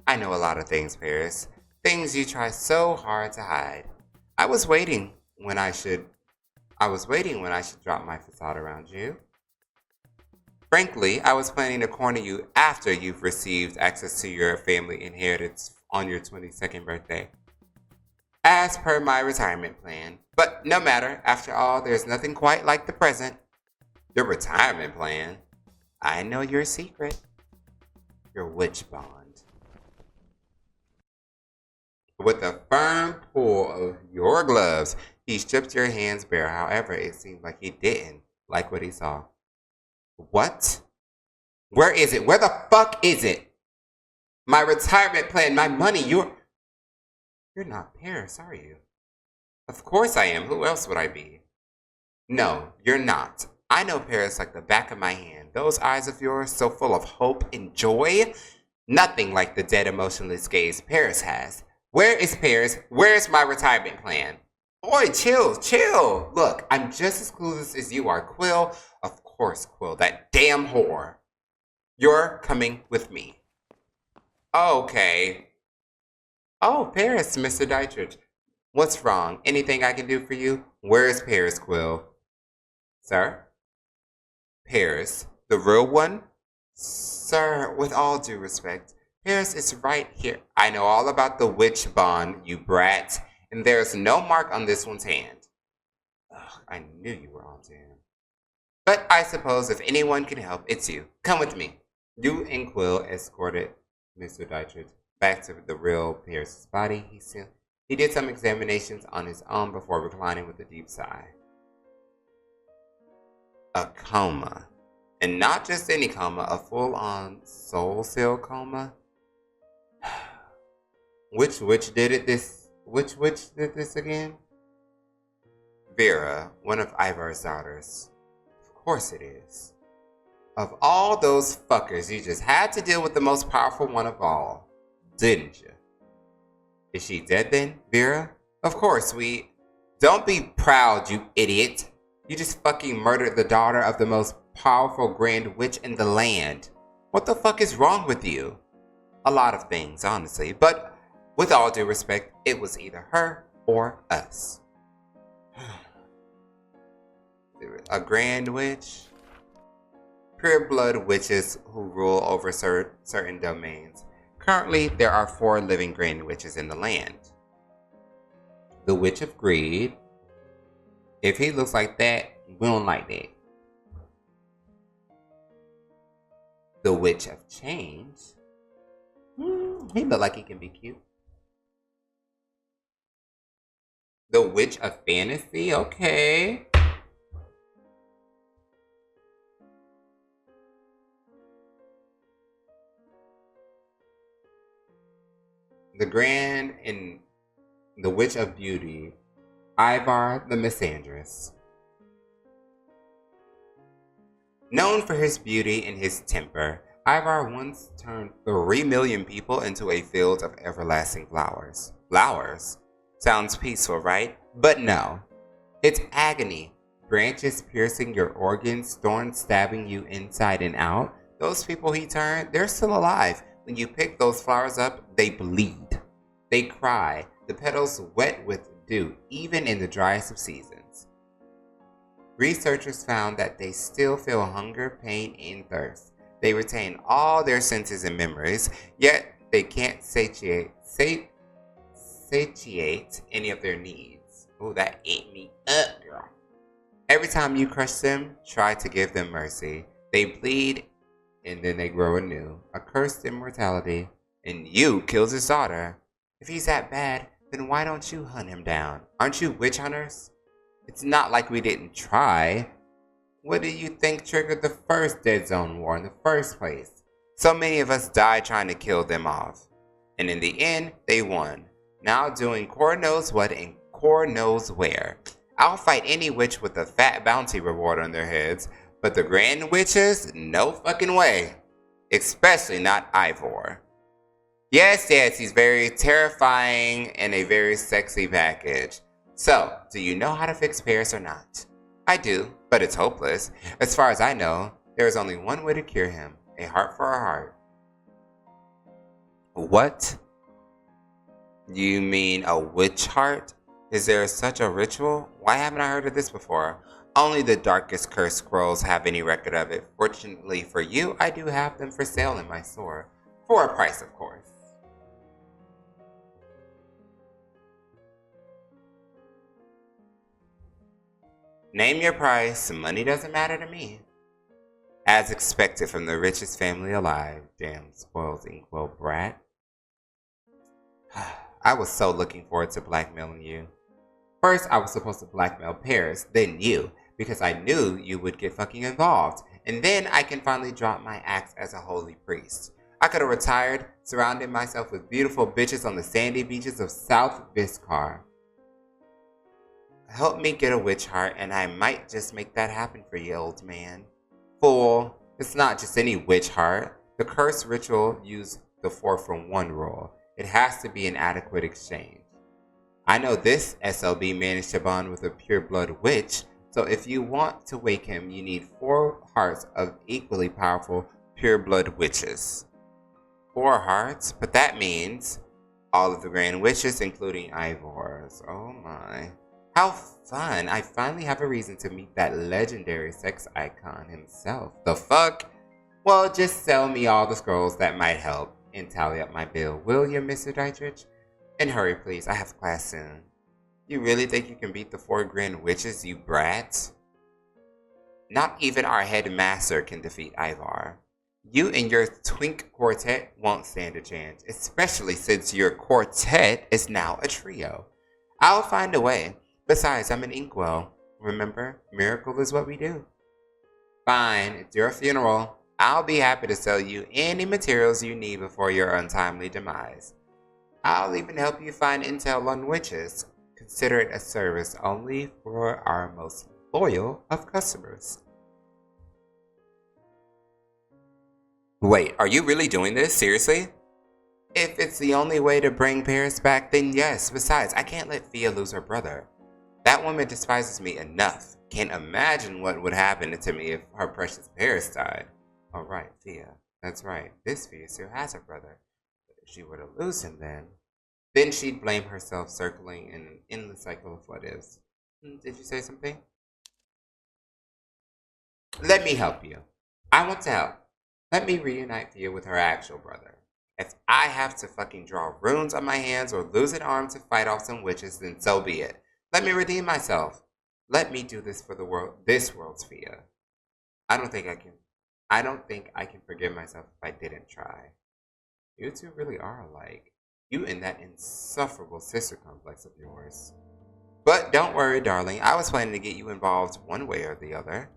I know a lot of things, Paris. Things you try so hard to hide. I was waiting when I should drop my facade around you. Frankly, I was planning to corner you after you've received access to your family inheritance on your 22nd birthday, as per my retirement plan. But no matter, after all, there's nothing quite like the present. Your retirement plan? I know your secret. Your witch bond. With a firm pull of your gloves, he stripped your hands bare. However, it seemed like he didn't like what he saw. What? Where is it? Where the fuck is it? My retirement plan, my money, you're not Paris, are you? Of course I am. Who else would I be? No, you're not. I know Paris like the back of my hand. Those eyes of yours, so full of hope and joy. Nothing like the dead, emotionless gaze Paris has. Where is Paris? Where's my retirement plan? Boy, chill. Look, I'm just as clueless as you are, Quill. Of course, Quill, that damn whore. You're coming with me. Okay. Oh, Paris, Mr. Dietrich. What's wrong? Anything I can do for you? Where's Paris, Quill? Sir? Paris, the real one? Sir, with all due respect, Paris is right here. I know all about the witch bond, you brat, and there's no mark on this one's hand. Ugh, I knew you were on to him. But I suppose if anyone can help, it's you. Come with me. You and Quill escorted Mr. Dietrich back to the real Paris' body. He did some examinations on his own before reclining with a deep sigh. A coma. And not just any coma, a full-on soul cell coma. Which witch did this again? Vera, one of Ivar's daughters. Of course it is. Of all those fuckers, you just had to deal with the most powerful one of all, didn't you? Is she dead then, Vera? Of course, Don't be proud, you idiot. You just fucking murdered the daughter of the most powerful grand witch in the land. What the fuck is wrong with you? A lot of things, honestly, but with all due respect, it was either her or us. A grand witch? Pure blood witches who rule over certain domains. Currently, there are 4 living grand witches in the land. The Witch of Greed. If he looks like that, we don't like that. The Witch of Change. He look like he can be cute. The Witch of Fantasy, okay. The Grand and the Witch of Beauty, Ivar the Misandrous. Known for his beauty and his temper, Ivar once turned 3 million people into a field of everlasting flowers. Flowers? Sounds peaceful, right? But no. It's agony. Branches piercing your organs, thorns stabbing you inside and out. Those people he turned, they're still alive. When you pick those flowers up, they bleed. They cry, the petals wet with dew, even in the driest of seasons. Researchers found that they still feel hunger, pain, and thirst. They retain all their senses and memories, yet they can't satiate any of their needs. Oh, that ate me up, girl. Every time you crush them, try to give them mercy. They bleed, and then they grow anew. A cursed immortality, and you kills his daughter. If he's that bad, then why don't you hunt him down? Aren't you witch hunters? It's not like we didn't try. What do you think triggered the first Dead Zone war in the first place? So many of us died trying to kill them off. And in the end, they won. Now doing core knows what and core knows where. I'll fight any witch with a fat bounty reward on their heads, but the Grand Witches, no fucking way. Especially not Ivar. Yes, he's very terrifying and a very sexy package. So, do you know how to fix Paris or not? I do, but it's hopeless. As far as I know, there is only one way to cure him. A heart for a heart. What? You mean a witch heart? Is there such a ritual? Why haven't I heard of this before? Only the darkest cursed scrolls have any record of it. Fortunately for you, I do have them for sale in my store. For a price, of course. Name your price, money doesn't matter to me. As expected from the richest family alive. Damn spoiled Inkwell brat. I was so looking forward to blackmailing you. First, I was supposed to blackmail Paris, then you, because I knew you would get fucking involved. And then I can finally drop my axe as a holy priest. I could have retired, surrounded myself with beautiful bitches on the sandy beaches of South Viscar. Help me get a witch heart, and I might just make that happen for you, old man. Fool, it's not just any witch heart. The curse ritual used the 4-for-1 rule. It has to be an adequate exchange. I know this SLB managed to bond with a pure-blood witch, so if you want to wake him, you need 4 hearts of equally powerful pure-blood witches. 4 hearts? But that means all of the Grand Witches, including Ivar's. Oh my. How fun! I finally have a reason to meet that legendary sex icon himself. The fuck? Well, just sell me all the scrolls that might help and tally up my bill, will you, Mr. Dietrich? And hurry, please. I have class soon. You really think you can beat the 4 Grand Witches, you brats? Not even our headmaster can defeat Ivar. You and your twink quartet won't stand a chance, especially since your quartet is now a trio. I'll find a way. Besides, I'm an inkwell. Remember, miracle is what we do. Fine, it's your funeral. I'll be happy to sell you any materials you need before your untimely demise. I'll even help you find intel on witches. Consider it a service only for our most loyal of customers. Wait, are you really doing this? Seriously? If it's the only way to bring Paris back, then yes. Besides, I can't let Fia lose her brother. That woman despises me enough. Can't imagine what would happen to me if her precious Paris died. Oh, right, Fia. That's right. This Fia still has her brother. But if she were to lose him then she'd blame herself, circling in an endless cycle of what ifs. Did you say something? Let me help you. I want to help. Let me reunite Fia with her actual brother. If I have to fucking draw runes on my hands or lose an arm to fight off some witches, then so be it. Let me redeem myself. Let me do this for the world, this world's Fia. I don't think I can forgive myself if I didn't try. You two really are alike. You and that insufferable sister complex of yours. But don't worry, darling. I was planning to get you involved one way or the other.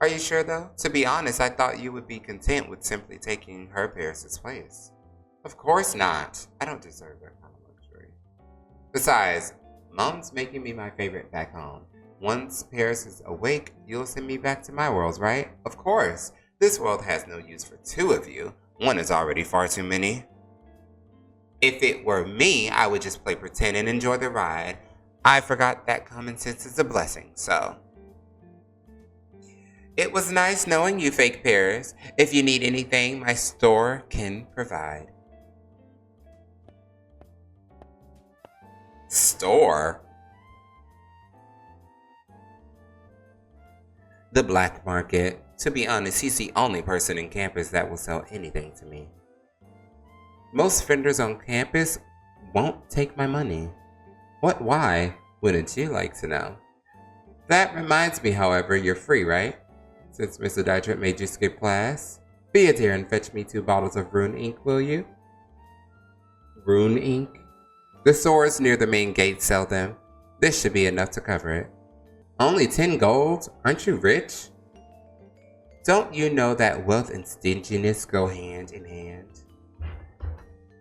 Are you sure, though? To be honest, I thought you would be content with simply taking her Paris' place. Of course not. I don't deserve that kind of luxury. Besides, Mom's making me my favorite back home. Once Paris is awake, you'll send me back to my world, right? Of course. This world has no use for 2 of you. 1 is already far too many. If it were me, I would just play pretend and enjoy the ride. I forgot that common sense is a blessing, so. It was nice knowing you, fake Paris. If you need anything, my store can provide. Store? The black market. To be honest, he's the only person in campus that will sell anything to me. Most vendors on campus won't take my money. What? Why? Wouldn't you like to know? That reminds me, however, you're free, right? Since Mr. Dietrich made you skip class. Be a dear and fetch me 2 bottles of rune ink, will you? Rune ink? The stores near the main gate sell them. This should be enough to cover it. Only 10 gold? Aren't you rich? Don't you know that wealth and stinginess go hand in hand?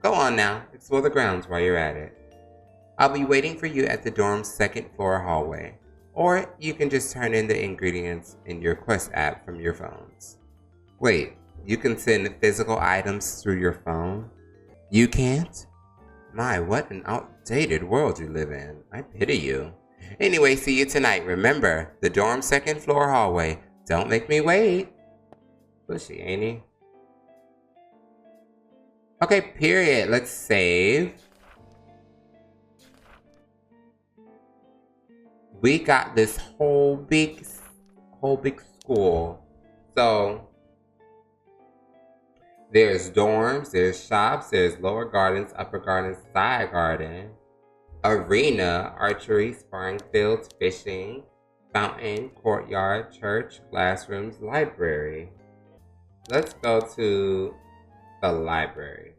Go on now, explore the grounds while you're at it. I'll be waiting for you at the dorm's 2nd floor hallway. Or you can just turn in the ingredients in your Quest app from your phones. Wait, you can send physical items through your phone? You can't? My, what an outdated world you live in. I pity you. Anyway, see you tonight. Remember, the dorm's 2nd floor hallway. Don't make me wait. Pushy, ain't he? Okay, period. Let's save. We got this whole big school. So there's dorms, there's shops, there's lower gardens, upper gardens, side garden, arena, archery, sparring fields, fishing, fountain, courtyard, church, classrooms, library. Let's go to the library.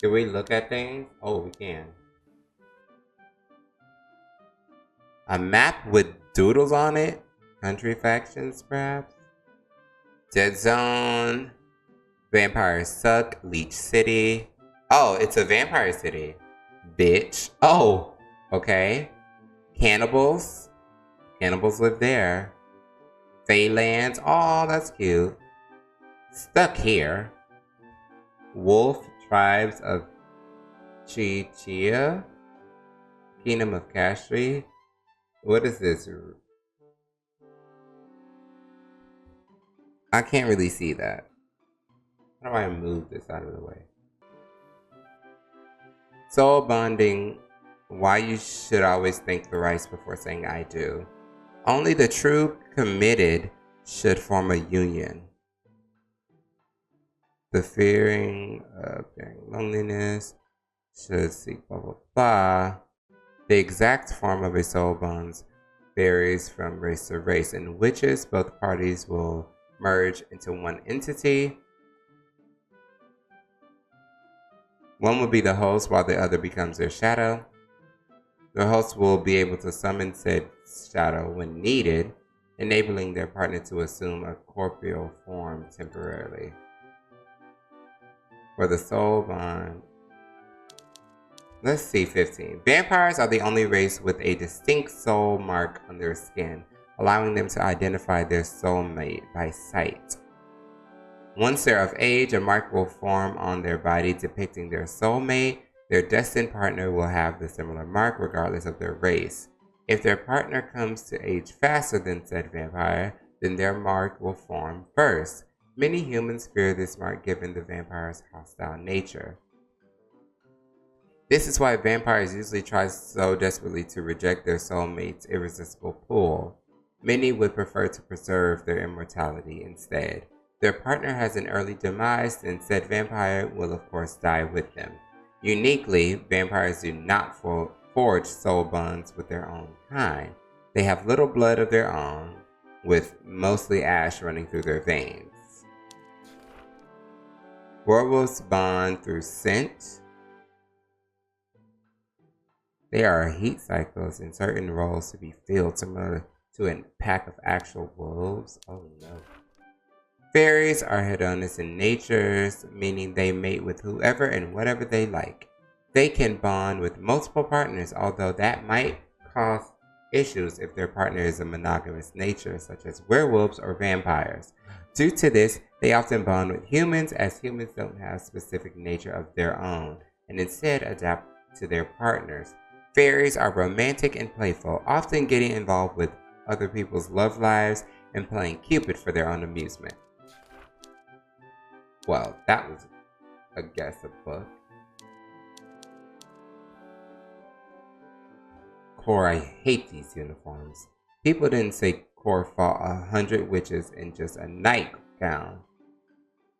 Can we look at things? Oh, we can. A map with doodles on it? Country factions, perhaps? Dead Zone. Vampire Suck. Leech City. Oh, it's a vampire city. Bitch. Oh, okay. Cannibals. Cannibals live there. Feylands. Oh, that's cute. Stuck here. Wolf Tribes of Chichia. Kingdom of Castry. What is this? I can't really see that. How do I move this out of the way? Soul bonding. Why you should always think thrice before saying I do. Only the true committed should form a union. The fearing of loneliness should seek blah blah blah. The exact form of a soul bond varies from race to race. In witches, both parties will merge into one entity. One will be the host while the other becomes their shadow. The host will be able to summon said shadow when needed, enabling their partner to assume a corporeal form temporarily. For the soul bond, let's see 15. Vampires are the only race with a distinct soul mark on their skin, allowing them to identify their soulmate by sight. Once they're of age, a mark will form on their body depicting their soulmate. Their destined partner will have the similar mark regardless of their race. If their partner comes to age faster than said vampire, then their mark will form first. Many humans fear this mark given the vampire's hostile nature. This is why vampires usually try so desperately to reject their soulmate's irresistible pull. Many would prefer to preserve their immortality instead. Their partner has an early demise, then said vampire will of course die with them. Uniquely, vampires do not forge soul bonds with their own kind. They have little blood of their own, with mostly ash running through their veins. Werewolves bond through scent. There are heat cycles in certain roles to be filled, similar to a pack of actual wolves. Oh no. Fairies are hedonists in nature, meaning they mate with whoever and whatever they like. They can bond with multiple partners, although that might cause issues if their partner is a monogamous nature, such as werewolves or vampires. Due to this, they often bond with humans, as humans don't have a specific nature of their own, and instead adapt to their partners. Fairies are romantic and playful, often getting involved with other people's love lives and playing Cupid for their own amusement. Well, that was, I guess, a book. Core, I hate these uniforms. People didn't say Core fought 100 witches in just a nightgown.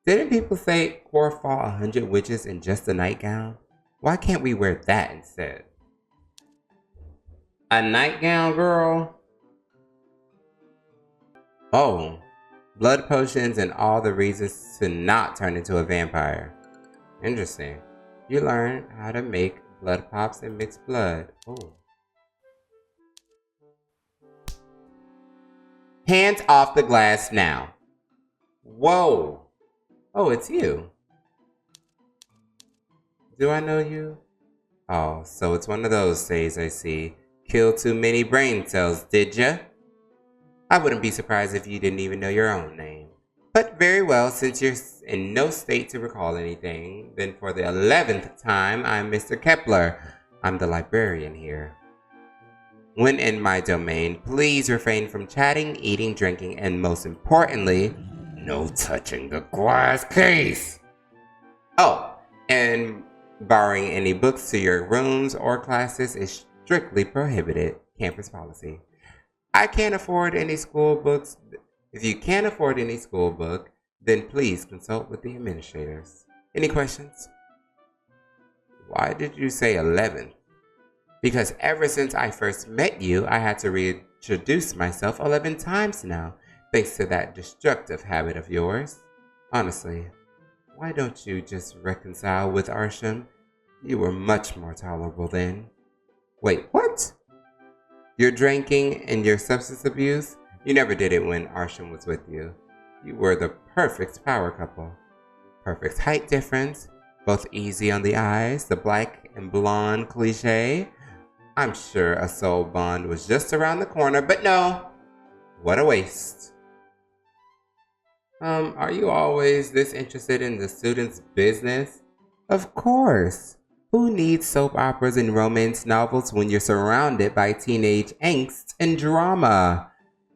Didn't people say Core fought 100 witches in just a nightgown? Why can't we wear that instead? A nightgown, girl? Oh, blood potions and all the reasons to not turn into a vampire. Interesting. You learn how to make blood pops and mix blood. Oh. Hands off the glass now. Whoa. Oh, it's you. Do I know you? Oh, so it's one of those days I see. Killed too many brain cells, did ya? I wouldn't be surprised if you didn't even know your own name. But very well, since you're in no state to recall anything, then for the 11th time, I'm Mr. Kepler. I'm the librarian here. When in my domain, please refrain from chatting, eating, drinking, and most importantly, no touching the glass case. Oh, and borrowing any books to your rooms or classes is strictly prohibited. Campus policy. I can't afford any school books. If you can't afford any school book, then please consult with the administrators. Any questions? Why did you say 11th? Because ever since I first met you, I had to reintroduce myself 11 times now, thanks to that destructive habit of yours. Honestly, why don't you just reconcile with Arsham? You were much more tolerable then. Wait, what? Your drinking and your substance abuse? You never did it when Arsham was with you. You were the perfect power couple. Perfect height difference, both easy on the eyes, the black and blonde cliche. I'm sure a soul bond was just around the corner, but no. What a waste. Are you always this interested in the students' business? Of course. Who needs soap operas and romance novels when you're surrounded by teenage angst and drama?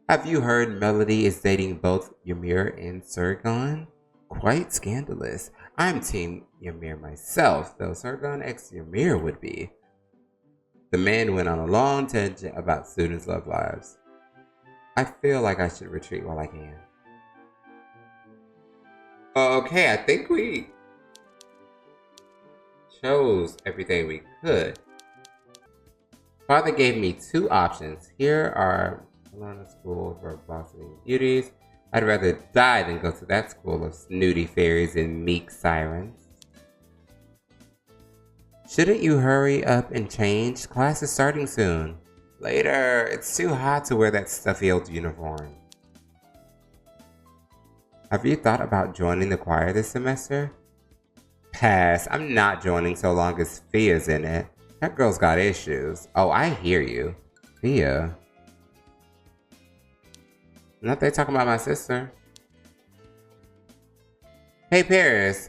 Have you heard Melody is dating both Ymir and Sargon? Quite scandalous. I'm team Ymir myself, though Sargon x Ymir would be. The man went on a long tangent about students' love lives. I feel like I should retreat while I can. Okay, I think we chose everything we could. Father gave me two options. Here are Milana School for Blossoming Beauties. I'd rather die than go to that school of snooty fairies and meek sirens. Shouldn't you hurry up and change? Class is starting soon. Later, it's too hot to wear that stuffy old uniform. Have you thought about joining the choir this semester? Pass. I'm not joining so long as Fia's in it. That girl's got issues. Oh, I hear you. Fia. Not they talking about my sister. Hey, Paris.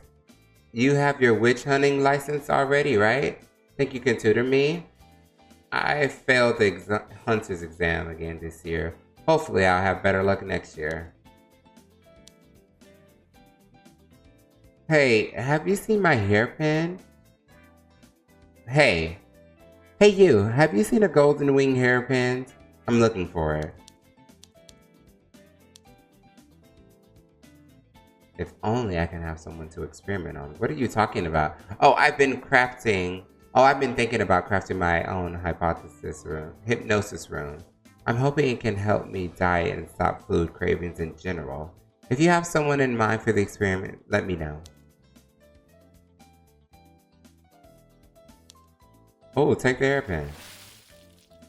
You have your witch hunting license already, right? Think you can tutor me? I failed the hunter's exam again this year. Hopefully I'll have better luck next year. Hey, have you seen my hairpin? Hey you, have you seen a golden wing hairpin? I'm looking for it. If only I can have someone to experiment on. What are you talking about? Oh, I've been thinking about crafting my own hypnosis room. I'm hoping it can help me diet and stop food cravings in general. If you have someone in mind for the experiment, let me know. Oh, take the hairpin.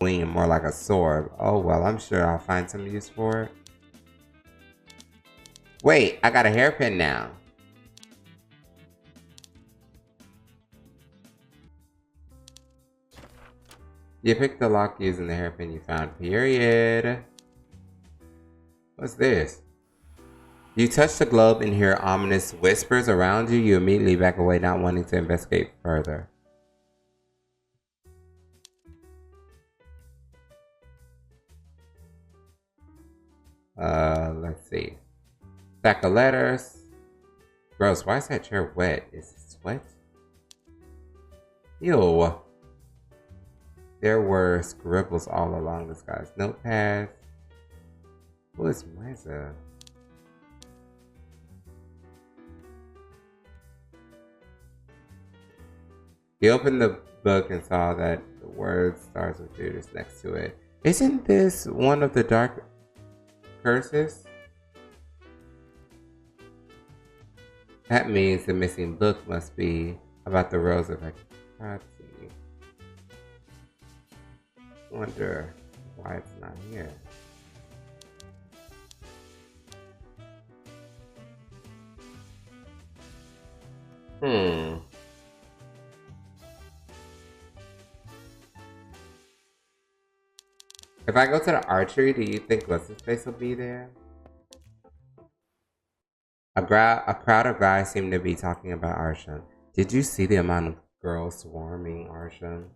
Wing more like a sword. Oh well, I'm sure I'll find some use for it. Wait, I got a hairpin now. You picked the lock using the hairpin you found, period. What's this? You touch the globe and hear ominous whispers around you. You immediately back away, not wanting to investigate further. Let's see. Stack of letters. Gross, why is that chair wet? Is it sweat? Ew. There were scribbles all along this guy's notepad. Who is Misa? He opened the book and saw that the word Stars of Judas next to it. Isn't this one of the dark curses? That means the missing book must be about the Rose of Hecate. Wonder why it's not here. If I go to the archery, do you think what's his face will be there? A crowd of guys seem to be talking about Arsham. Did you see the amount of girls swarming Arsham?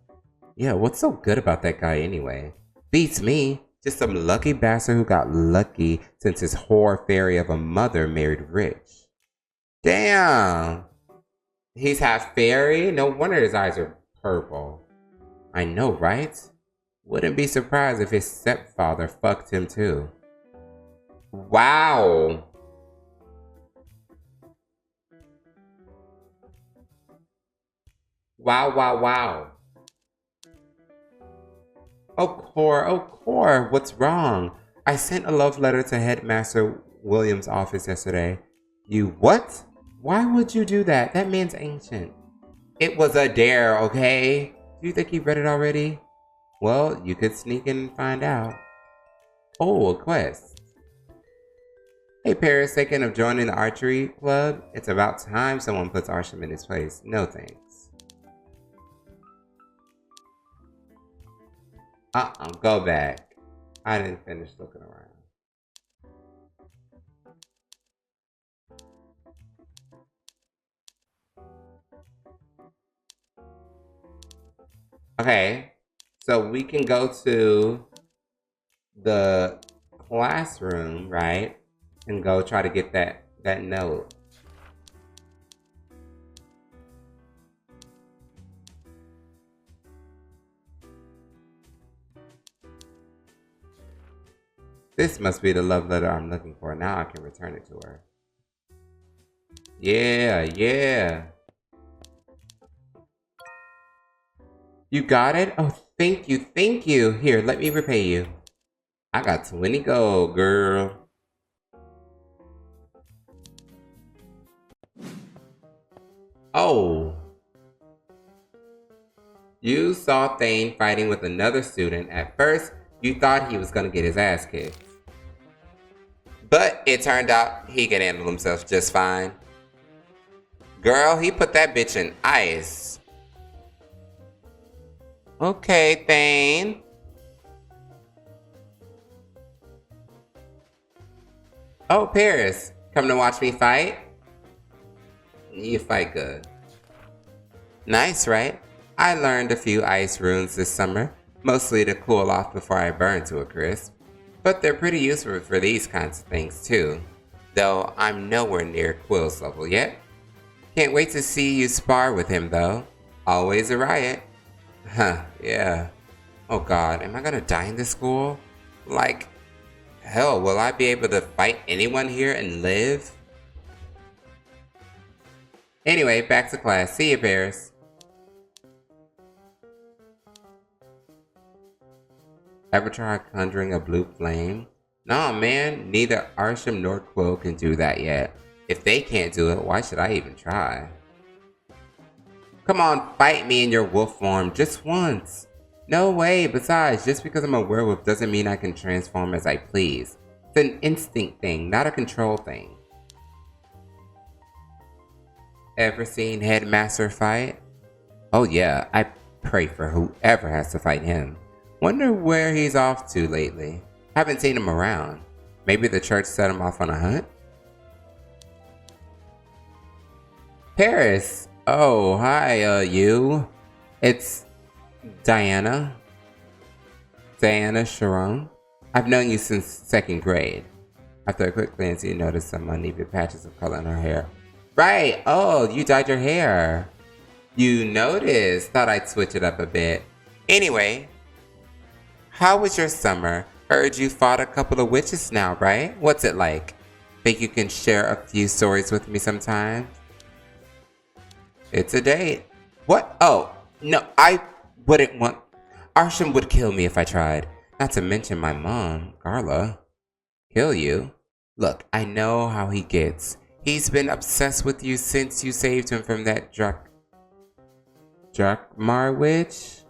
Yeah, what's so good about that guy anyway? Beats me. Just some lucky bastard who got lucky since his whore fairy of a mother married rich. Damn! He's half fairy? No wonder his eyes are purple. I know, right? Wouldn't be surprised if his stepfather fucked him too. Wow! Wow. Oh, Cor, what's wrong? I sent a love letter to Headmaster Williams' office yesterday. You what? Why would you do that? That man's ancient. It was a dare, okay? Do you think he read it already? Well, you could sneak in and find out. Oh, a quest. Hey, Paris, thinking of joining the archery club? It's about time someone puts Arsham in his place. No thanks. Go back. I didn't finish looking around. Okay, so we can go to the classroom, right? And go try to get that note. This must be the love letter I'm looking for. Now I can return it to her. Yeah. You got it? Oh, thank you. Here, let me repay you. I got 20 gold, girl. Oh. You saw Thane fighting with another student. At first, you thought he was gonna get his ass kicked. But it turned out he could handle himself just fine. Girl, he put that bitch in ice. Okay, Thane. Oh, Paris, come to watch me fight? You fight good. Nice, right? I learned a few ice runes this summer, mostly to cool off before I burn to a crisp. But they're pretty useful for these kinds of things too. Though I'm nowhere near Quill's level yet. Can't wait to see you spar with him though. Always a riot. Huh, yeah. Oh god, am I gonna die in this school? Like, hell, will I be able to fight anyone here and live? Anyway, back to class. See you, Paris. Ever try conjuring a blue flame? Nah, man, neither Arsham nor Quill can do that yet. If they can't do it, why should I even try? Come on, fight me in your wolf form, just once. No way, besides, just because I'm a werewolf doesn't mean I can transform as I please. It's an instinct thing, not a control thing. Ever seen Headmaster fight? Oh yeah, I pray for whoever has to fight him. Wonder where he's off to lately. Haven't seen him around. Maybe the church set him off on a hunt? Paris! Oh, hi, you. It's Diana Sharon. I've known you since second grade. After a quick glance, you noticed some uneven patches of color in her hair. Right! Oh, you dyed your hair. You noticed. Thought I'd switch it up a bit. Anyway, How was your summer? Heard you fought a couple of witches now, right? What's it like? Think you can share a few stories with me sometime? It's a date. What? Oh, no, I wouldn't want... Arsham would kill me if I tried. Not to mention my mom, Carla. Kill you? Look, I know how he gets. He's been obsessed with you since you saved him from that Drakmar witch?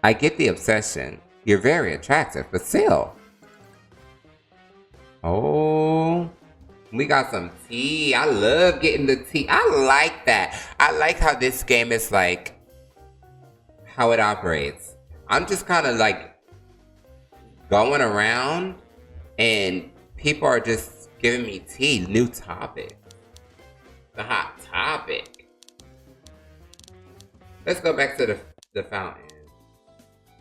I get the obsession. You're very attractive, but still. Oh, we got some tea. I love getting the tea. I like that. I like how this game is like, how it operates. I'm just kind of like going around and people are just giving me tea. New topic. The hot topic. Let's go back to the fountain.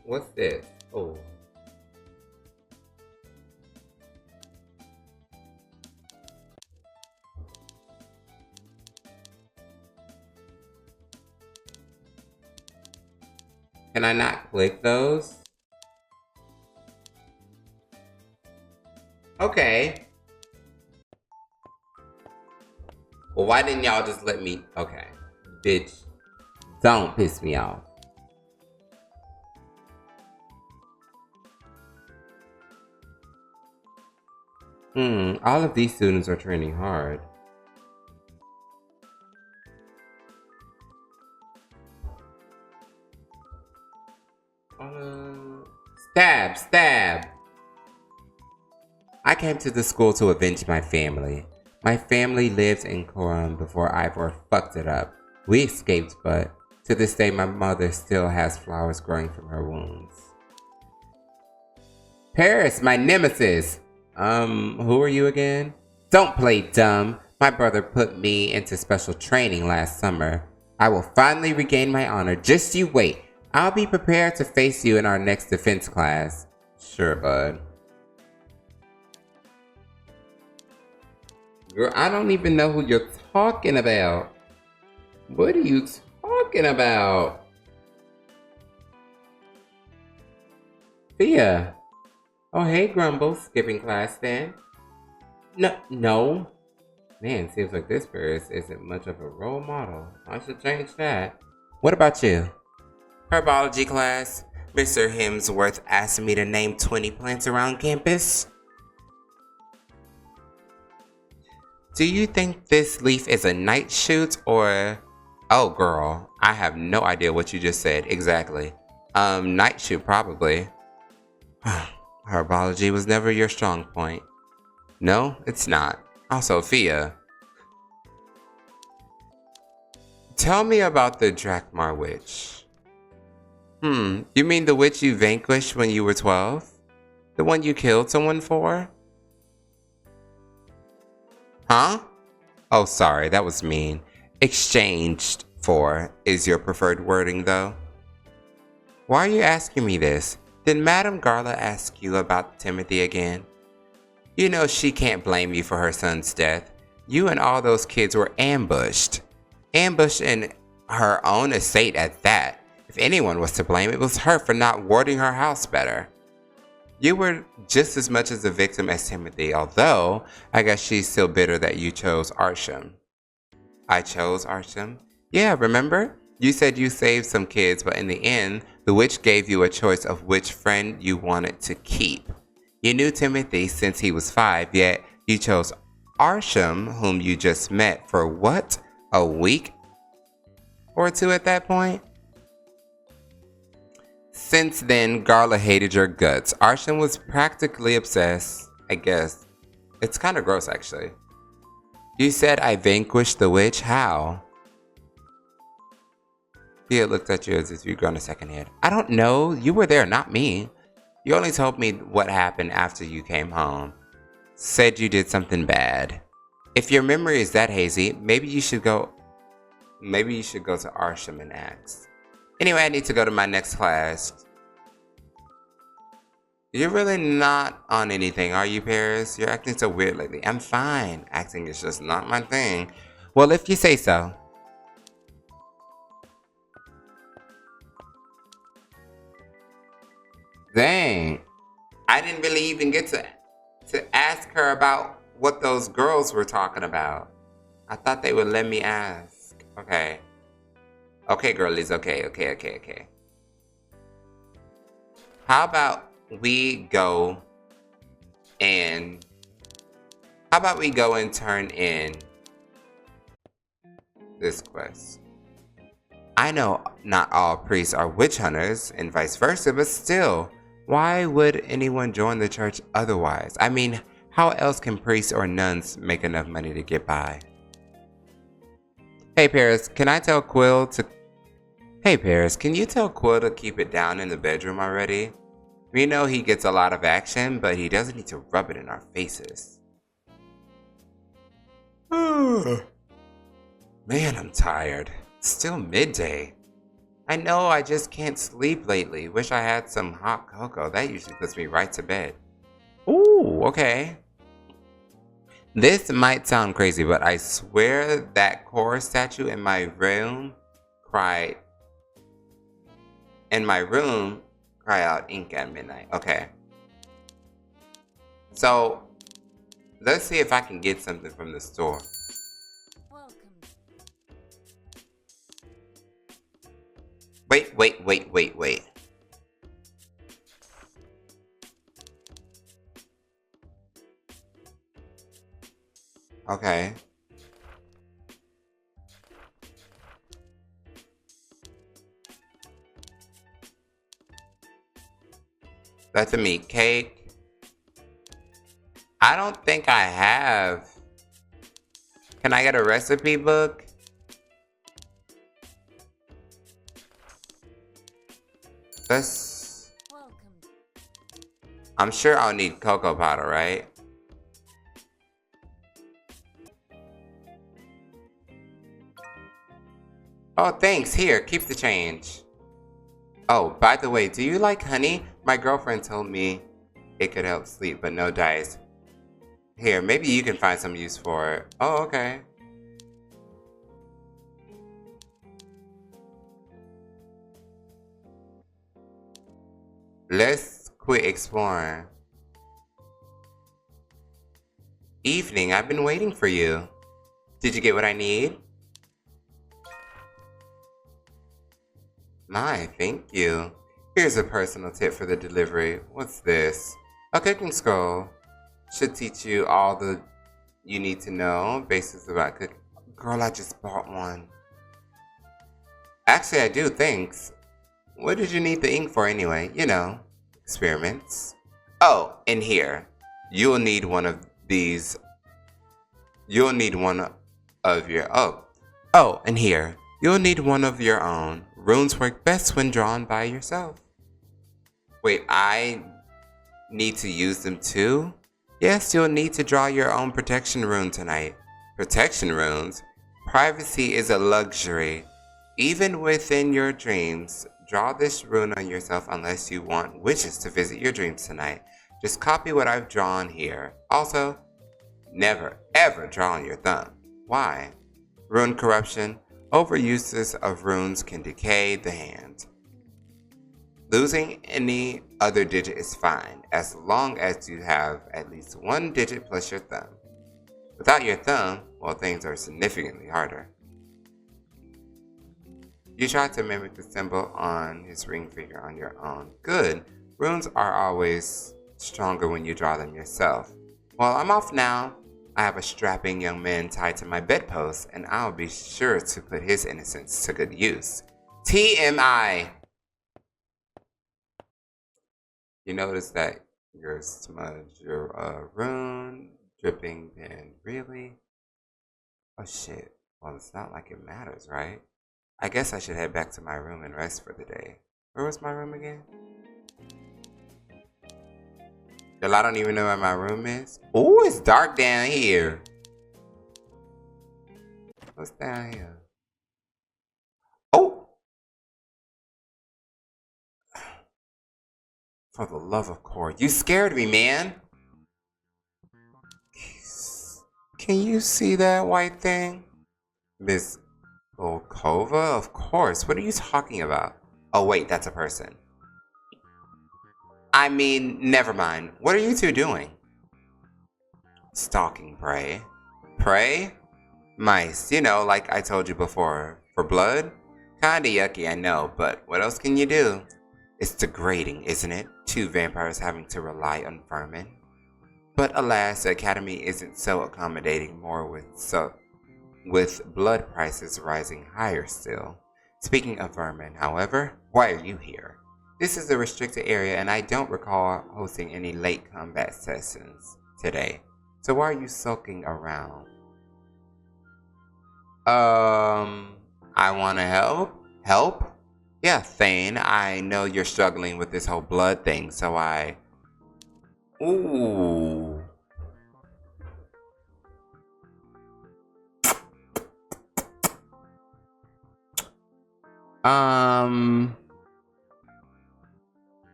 What's this? Oh. Can I not click those? Okay. Well, why didn't y'all just let me... Okay. Bitch. Don't piss me off. All of these students are training hard. Stab, stab. I came to the school to avenge my family. My family lived in Coram before Ivar fucked it up. We escaped, but to this day my mother still has flowers growing from her wounds. Paris, my nemesis! Who are you again? Don't play dumb. My brother put me into special training last summer. I will finally regain my honor. Just you wait. I'll be prepared to face you in our next defense class. Sure, bud. Girl, I don't even know who you're talking about. What are you talking about? Thea. Oh, hey, Grumble. Skipping class then? No. Man, seems like this Paris isn't much of a role model. I should change that. What about you? Herbology class. Mr. Hemsworth asked me to name 20 plants around campus. Do you think this leaf is a nightshoot or... Oh, girl. I have no idea what you just said. Exactly. Nightshoot, probably. Herbology was never your strong point. No, it's not. Also, Fia. Tell me about the Drakmar witch. You mean the witch you vanquished when you were 12? The one you killed someone for? Huh? Oh, sorry, that was mean. Exchanged for is your preferred wording, though. Why are you asking me this? Did Madame Garla ask you about Timothy again? You know she can't blame you for her son's death. You and all those kids were ambushed. Ambushed in her own estate at that. If anyone was to blame, it was her for not warding her house better. You were just as much as the victim as Timothy, although I guess she's still bitter that you chose Arsham. I chose Arsham? Yeah, remember? You said you saved some kids, but in the end, the witch gave you a choice of which friend you wanted to keep. You knew Timothy since he was 5, yet you chose Arsham, whom you just met, for what? A week or two at that point? Since then, Garla hated your guts. Arsham was practically obsessed, I guess. It's kind of gross, actually. You said I vanquished the witch? How? Thea looked at you as if you'd grown a second head. I don't know. You were there, not me. You only told me what happened after you came home. Said you did something bad. If your memory is that hazy, maybe you should go to Arsham and ask. Anyway, I need to go to my next class. You're really not on anything, are you, Paris? You're acting so weird lately. I'm fine. Acting is just not my thing. Well, if you say so. Dang. I didn't really even get to ask her about what those girls were talking about. I thought they would let me ask. Okay. Okay, girlies. Okay. How about we go and turn in this quest? I know not all priests are witch hunters and vice versa, but still, why would anyone join the church otherwise? I mean, how else can priests or nuns make enough money to get by? Hey Paris, can you tell Quill to keep it down in the bedroom already? We know he gets a lot of action, but he doesn't need to rub it in our faces. Man, I'm tired. It's still midday. I know I just can't sleep lately. Wish I had some hot cocoa. That usually puts me right to bed. Ooh, okay. This might sound crazy, but I swear that core statue in my room cried out ink at midnight. Okay. So, let's see if I can get something from the store. Wait. Okay. That's a meat cake. I don't think I have. Can I get a recipe book? I'm sure I'll need cocoa powder, right? Oh, thanks. Here, keep the change. Oh, by the way, do you like honey? My girlfriend told me it could help sleep, but no dice. Here, maybe you can find some use for it. Oh, okay. Let's quit exploring. Evening, I've been waiting for you. Did you get what I need? My, thank you. Here's a personal tip for the delivery. What's this? A cooking scroll. Should teach you all you need to know. Basics about cooking. Girl, I just bought one. Actually, I do, thanks. What did you need the ink for anyway? You know, experiments. Oh, and here. You'll need one of these. You'll need one of your... Oh, and here. You'll need one of your own. Runes work best when drawn by yourself. Wait, I need to use them too? Yes, you'll need to draw your own protection rune tonight. Protection runes? Privacy is a luxury. Even within your dreams, draw this rune on yourself unless you want witches to visit your dreams tonight. Just copy what I've drawn here. Also, never ever draw on your thumb. Why? Rune corruption. Overuses of runes can decay the hand. Losing any other digit is fine, as long as you have at least one digit plus your thumb. Without your thumb, well, things are significantly harder. You try to mimic the symbol on his ring finger on your own. Good. Runes are always stronger when you draw them yourself. Well, I'm off now. I have a strapping young man tied to my bedpost, and I'll be sure to put his innocence to good use. TMI! You notice that your smudge, your rune, dripping pen, really? Oh shit. Well, it's not like it matters, right? I guess I should head back to my room and rest for the day. Where was my room again? Girl, I don't even know where my room is. Ooh, it's dark down here. What's down here? Oh! For the love of Cord, you scared me, man. Can you see that white thing? Miss Volkova? Of course. What are you talking about? Oh, wait, that's a person. I mean, never mind. What are you two doing? Stalking prey. Prey? Mice, you know, like I told you before. For blood? Kinda yucky, I know, but what else can you do? It's degrading, isn't it? Two vampires having to rely on vermin. But alas, the Academy isn't so accommodating more with blood prices rising higher still. Speaking of vermin, however, why are you here? This is a restricted area and I don't recall hosting any late combat sessions today. So why are you sulking around? I wanna help? Help? Yeah, Thane, I know you're struggling with this whole blood thing, so Ooh.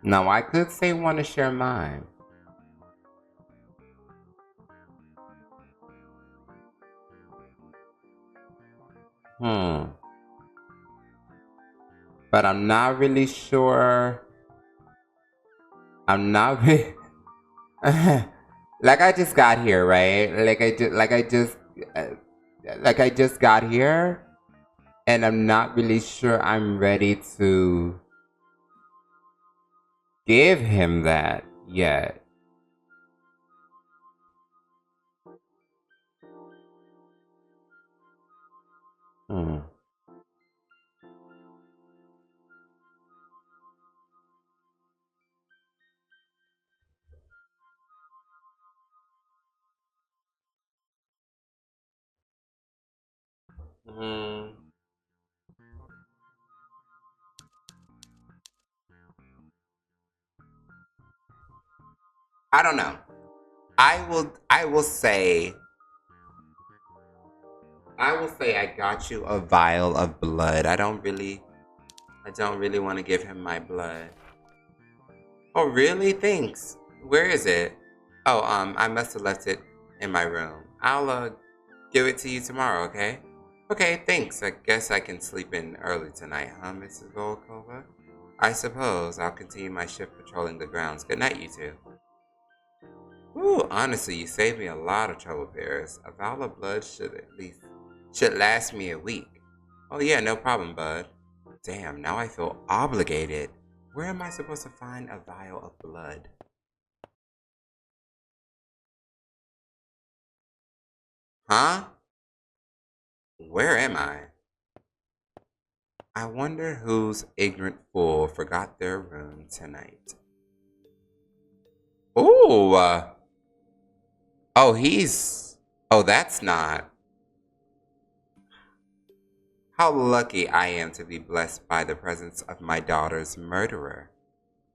Now I could say want to share mine. But I'm not really sure. I'm not really... like I just got here, right? Like I just got here, and I'm not really sure I'm ready to give him that yet. I don't know. I will say I got you a vial of blood. I don't really want to give him my blood. Oh, really? Thanks. Where is it? Oh, I must have left it in my room. I'll give it to you tomorrow, okay? Okay, thanks. I guess I can sleep in early tonight, huh, Mrs. Volkova? I suppose I'll continue my shift patrolling the grounds. Good night, you two. Ooh, honestly, you saved me a lot of trouble, Paris. A vial of blood should last me a week. Oh yeah, no problem, bud. Damn, now I feel obligated. Where am I supposed to find a vial of blood? Huh? Where am I? I wonder whose ignorant fool forgot their room tonight. Ooh, oh, that's not. How lucky I am to be blessed by the presence of my daughter's murderer.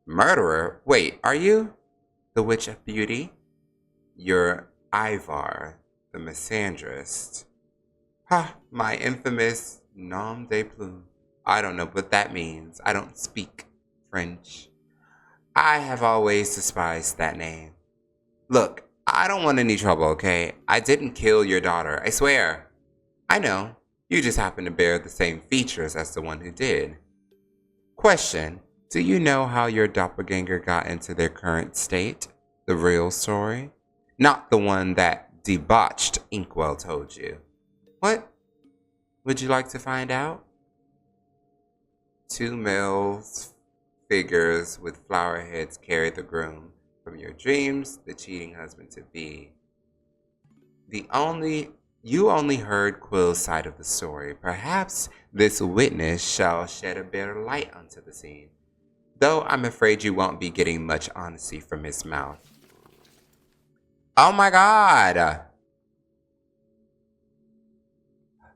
Murderer? Wait, are you the Witch of Beauty? You're Ivar, the misandrist. Ha, my infamous nom de plume. I don't know what that means. I don't speak French. I have always despised that name. Look, I don't want any trouble, okay? I didn't kill your daughter, I swear. I know. You just happen to bear the same features as the one who did. Question. Do you know how your doppelganger got into their current state? The real story? Not the one that debauched Inkwell told you. What? Would you like to find out? Two male figures with flower heads carry the groom from your dreams, the cheating husband-to-be. You only heard Quill's side of the story. Perhaps this witness shall shed a better light onto the scene. Though I'm afraid you won't be getting much honesty from his mouth. Oh my god!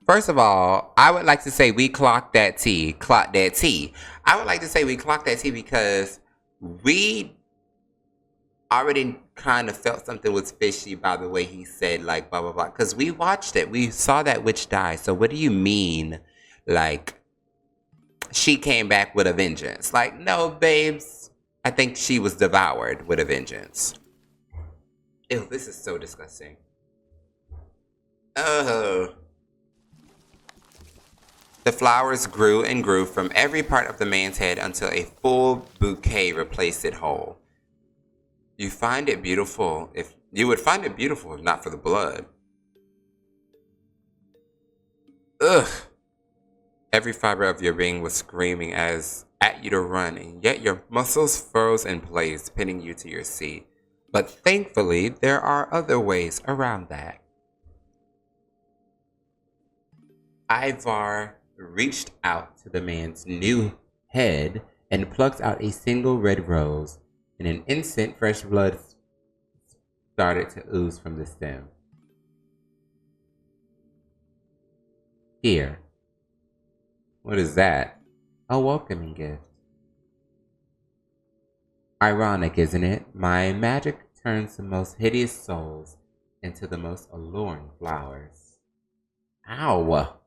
First of all, I would like to say we clocked that tea. Clocked that tea. I would like to say we clocked that tea because we already kind of felt something was fishy by the way he said, like, blah, blah, blah. Because we watched it. We saw that witch die. So what do you mean, like, she came back with a vengeance? Like, no, babes. I think she was devoured with a vengeance. Ew, this is so disgusting. Oh. The flowers grew and grew from every part of the man's head until a full bouquet replaced it whole. You find it beautiful if you would find it beautiful if not for the blood. Ugh. Every fiber of your being was screaming as at you to run, and yet your muscles froze in place, pinning you to your seat. But thankfully, there are other ways around that. Ivar reached out to the man's new head and plucked out a single red rose. In an instant, fresh blood started to ooze from the stem. Here. What is that? A welcoming gift. Ironic, isn't it? My magic turns the most hideous souls into the most alluring flowers. Ow!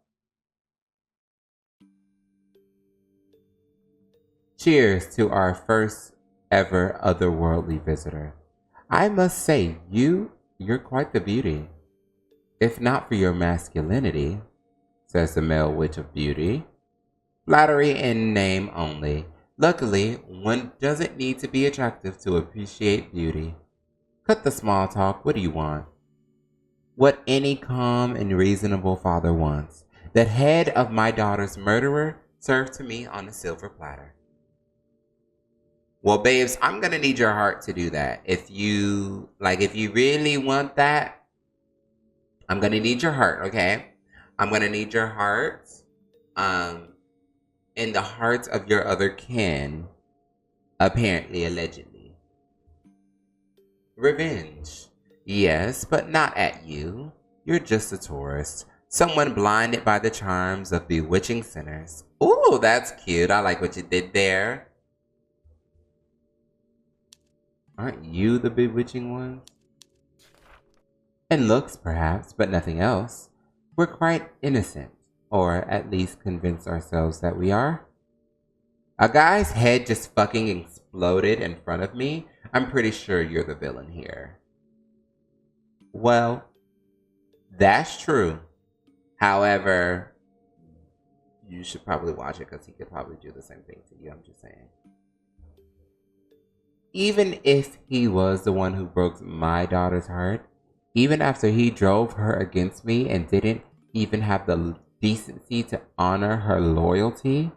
Cheers to our first ever otherworldly visitor. I must say, you're quite the beauty. If not for your masculinity, says the male witch of beauty. Flattery in name only. Luckily, one doesn't need to be attractive to appreciate beauty. Cut the small talk. What do you want? What any calm and reasonable father wants. The head of my daughter's murderer served to me on a silver platter. Well, babes, I'm gonna need your heart to do that. If you really want that, I'm gonna need your heart, okay? I'm gonna need your heart. In the hearts of your other kin, apparently, allegedly. Revenge. Yes, but not at you. You're just a tourist. Someone blinded by the charms of bewitching sinners. Ooh, that's cute. I like what you did there. Aren't you the bewitching ones? In looks, perhaps, but nothing else. We're quite innocent. Or at least convince ourselves that we are. A guy's head just fucking exploded in front of me. I'm pretty sure you're the villain here. Well, that's true. However, you should probably watch it because he could probably do the same thing to you. I'm just saying. Even if he was the one who broke my daughter's heart, even after he drove her against me and didn't even have the decency to honor her loyalty.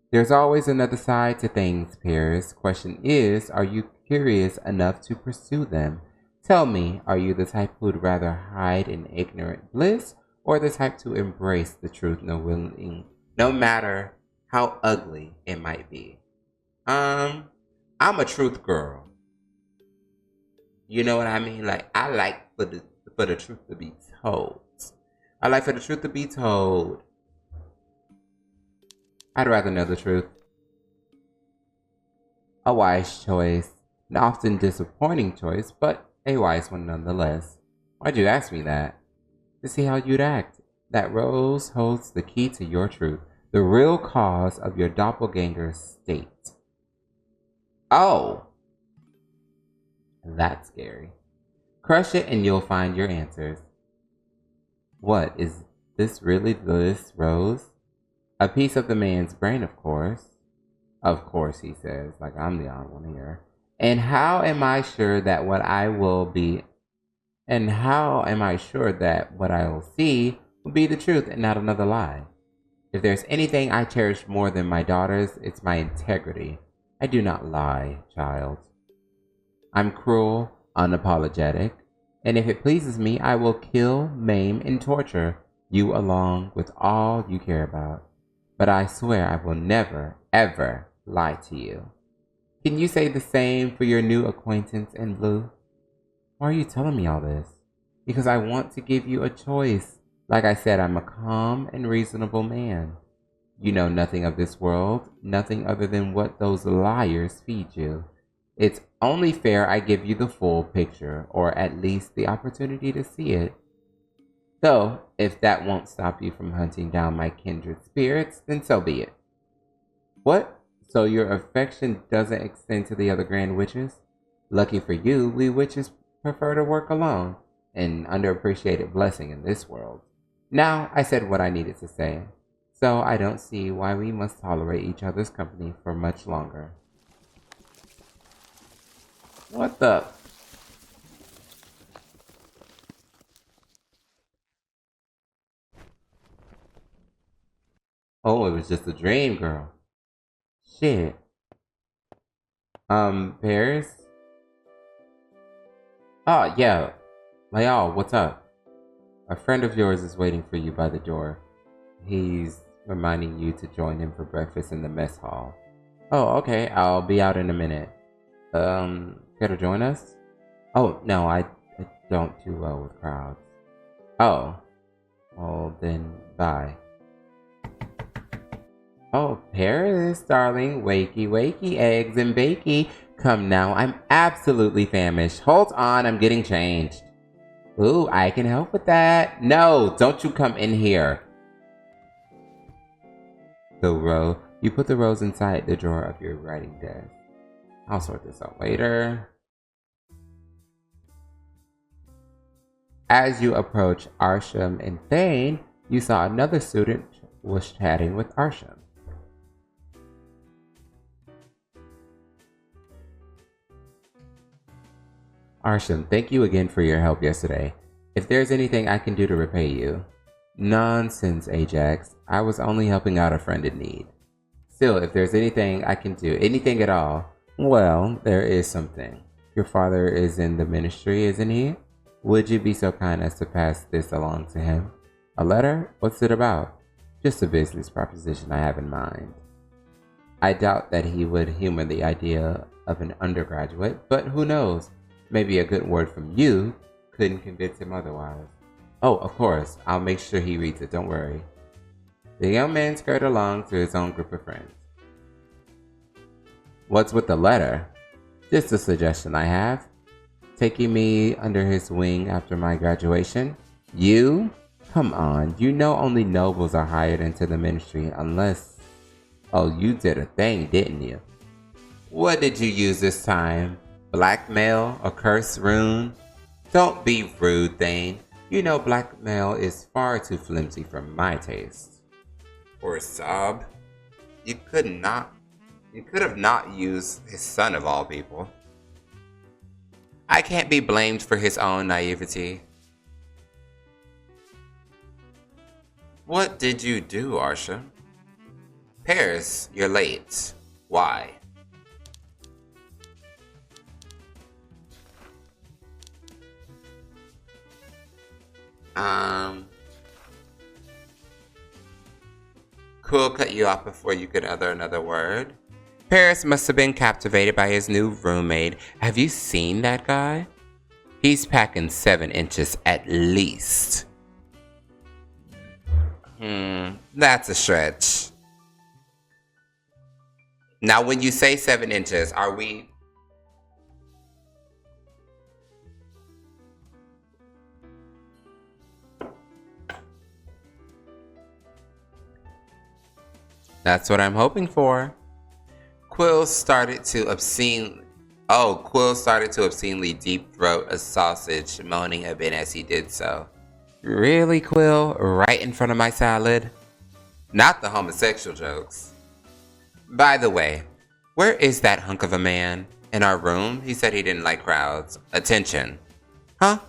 There's always another side to things, Paris. Question is, are you curious enough to pursue them? Tell me, are you the type who'd rather hide in ignorant bliss, or the type to embrace the truth no matter how ugly it might be? I'm a truth girl. You know what I mean? Like, I like for the truth to be told. I like for the truth to be told. I'd rather know the truth. A wise choice. An often disappointing choice, but a wise one nonetheless. Why'd you ask me that? To see how you'd act. That rose holds the key to your truth. The real cause of your doppelganger state. Oh! That's scary. Crush it and you'll find your answers. What, is this really this rose? A piece of the man's brain, of course. Of course, he says, like I'm the odd one here. And how am I sure that what I will see will be the truth and not another lie? If there's anything I cherish more than my daughters, it's my integrity. I do not lie, child. I'm cruel, unapologetic. And if it pleases me, I will kill, maim, and torture you along with all you care about. But I swear I will never, ever lie to you. Can you say the same for your new acquaintance in blue? Why are you telling me all this? Because I want to give you a choice. Like I said, I'm a calm and reasonable man. You know nothing of this world, nothing other than what those liars feed you. It's only fair I give you the full picture, or at least the opportunity to see it. Though, if that won't stop you from hunting down my kindred spirits, then so be it. What? So your affection doesn't extend to the other grand witches? Lucky for you, we witches prefer to work alone, an underappreciated blessing in this world. Now, I said what I needed to say, so I don't see why we must tolerate each other's company for much longer. What the? Oh, it was just a dream, girl. Shit. Paris? Oh, yeah. Layal, what's up? A friend of yours is waiting for you by the door. He's reminding you to join him for breakfast in the mess hall. Oh, okay. I'll be out in a minute. Care to join us? Oh, no, I don't do well with crowds. Oh. Well, then, bye. Oh, Paris, darling. Wakey, wakey, eggs and bakey. Come now, I'm absolutely famished. Hold on, I'm getting changed. Ooh, I can help with that. No, don't you come in here. You put the rose inside the drawer of your writing desk. I'll sort this out later. As you approach Arsham and Thane, you saw another student was chatting with Arsham. Arsham, thank you again for your help yesterday. If there's anything I can do to repay you. Nonsense, Ajax. I was only helping out a friend in need. Still, if there's anything I can do, anything at all, well, there is something. Your father is in the ministry, isn't he? Would you be so kind as to pass this along to him? A letter? What's it about? Just a business proposition I have in mind. I doubt that he would humor the idea of an undergraduate, but who knows? Maybe a good word from you couldn't convince him otherwise. Oh, of course, I'll make sure he reads it, don't worry. The young man scurried along to his own group of friends. What's with the letter? Just a suggestion I have. Taking me under his wing after my graduation? You? Come on, you know only nobles are hired into the ministry unless... Oh, you did a thing, didn't you? What did you use this time? Blackmail? A curse rune? Don't be rude, Thane. You know blackmail is far too flimsy for my taste. Or sob. You could have not used his son of all people. I can't be blamed for his own naivety. What did you do, Arsha? Paris, you're late. Why? Quill cut you off before you could utter another word. Paris must have been captivated by his new roommate. Have you seen that guy? He's packing 7 inches at least. That's a stretch. Now, when you say 7 inches, are we... That's what I'm hoping for. Quill started to obscenely deep throat a sausage, moaning a bit as he did so. Really, Quill? Right in front of my salad? Not the homosexual jokes. By the way, where is that hunk of a man? In our room? He said he didn't like crowds. Attention. Huh?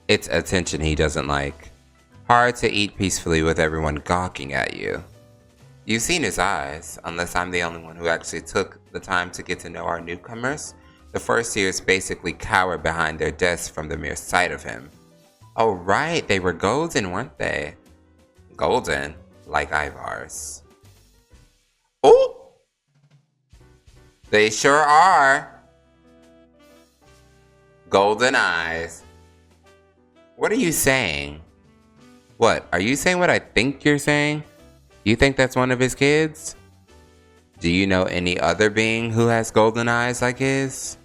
It's attention he doesn't like. Hard to eat peacefully with everyone gawking at you. You've seen his eyes, unless I'm the only one who actually took the time to get to know our newcomers. The first years basically cowered behind their desks from the mere sight of him. Oh right, they were golden, weren't they? Golden, like Ivar's. Oh! They sure are. Golden eyes. What are you saying? What, are you saying what I think you're saying? You think that's one of his kids? Do you know any other being who has golden eyes like his?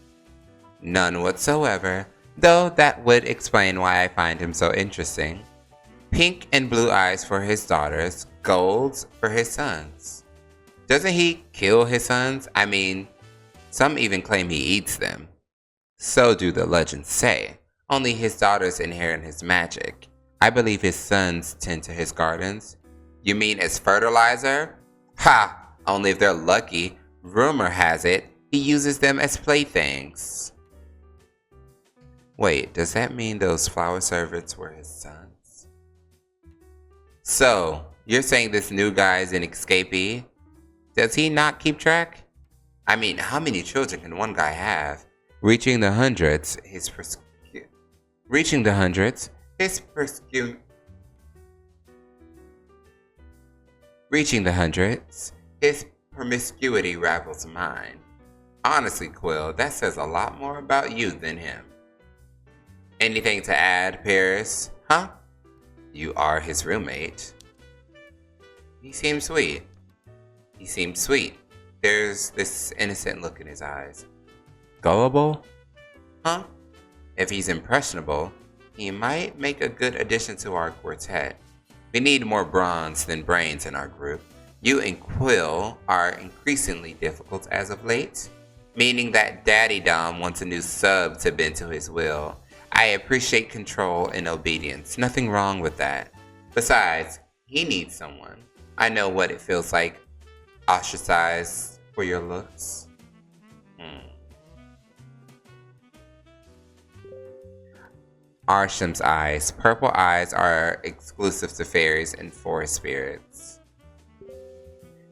None whatsoever, though that would explain why I find him so interesting. Pink and blue eyes for his daughters, golds for his sons. Doesn't he kill his sons? I mean, some even claim he eats them. So do the legends say. Only his daughters inherit his magic. I believe his sons tend to his gardens. You mean as fertilizer? Ha! Only if they're lucky. Rumor has it, he uses them as playthings. Wait, does that mean those flower servants were his sons? So, you're saying this new guy is an escapee? Does he not keep track? I mean, how many children can one guy have? Reaching the hundreds, his promiscuity rattles mine. Honestly, Quill, that says a lot more about you than him. Anything to add, Paris? Huh? You are his roommate. He seems sweet. There's this innocent look in his eyes. Gullible? Huh? If he's impressionable, he might make a good addition to our quartet. We need more bronze than brains in our group. You and Quill are increasingly difficult as of late, meaning that Daddy Dom wants a new sub to bend to his will. I appreciate control and obedience. Nothing wrong with that. Besides, he needs someone. I know what it feels like, ostracized for your looks. Arsham's eyes. Purple eyes are exclusive to fairies and forest spirits.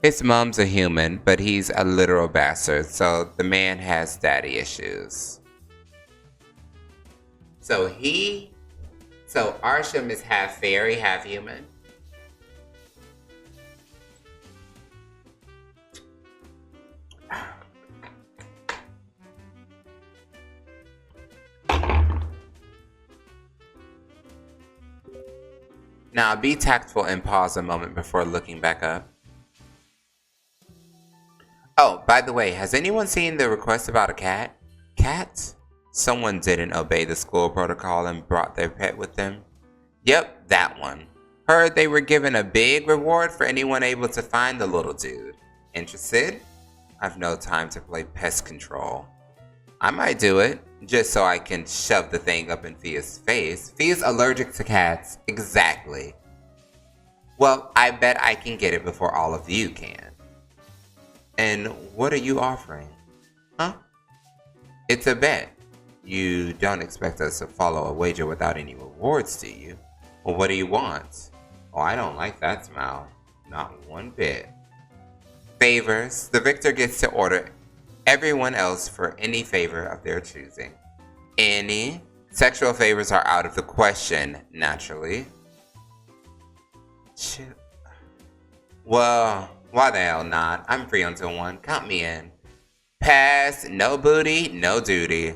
His mom's a human, but he's a literal bastard, so the man has daddy issues. So Arsham is half fairy, half human? Now, be tactful and pause a moment before looking back up. Oh, by the way, has anyone seen the request about a cat? Cats? Someone didn't obey the school protocol and brought their pet with them. Yep, that one. Heard they were given a big reward for anyone able to find the little dude. Interested? I've no time to play pest control. I might do it, just so I can shove the thing up in Fia's face. Fia's allergic to cats. Exactly. Well, I bet I can get it before all of you can. And what are you offering? Huh? It's a bet. You don't expect us to follow a wager without any rewards, do you? Well, what do you want? Oh, I don't like that smile. Not one bit. Favors. The victor gets to order everyone else for any favor of their choosing. Any sexual favors are out of the question, naturally. Well, why the hell not? I'm free until 1. Count me in. Pass. No booty, no duty.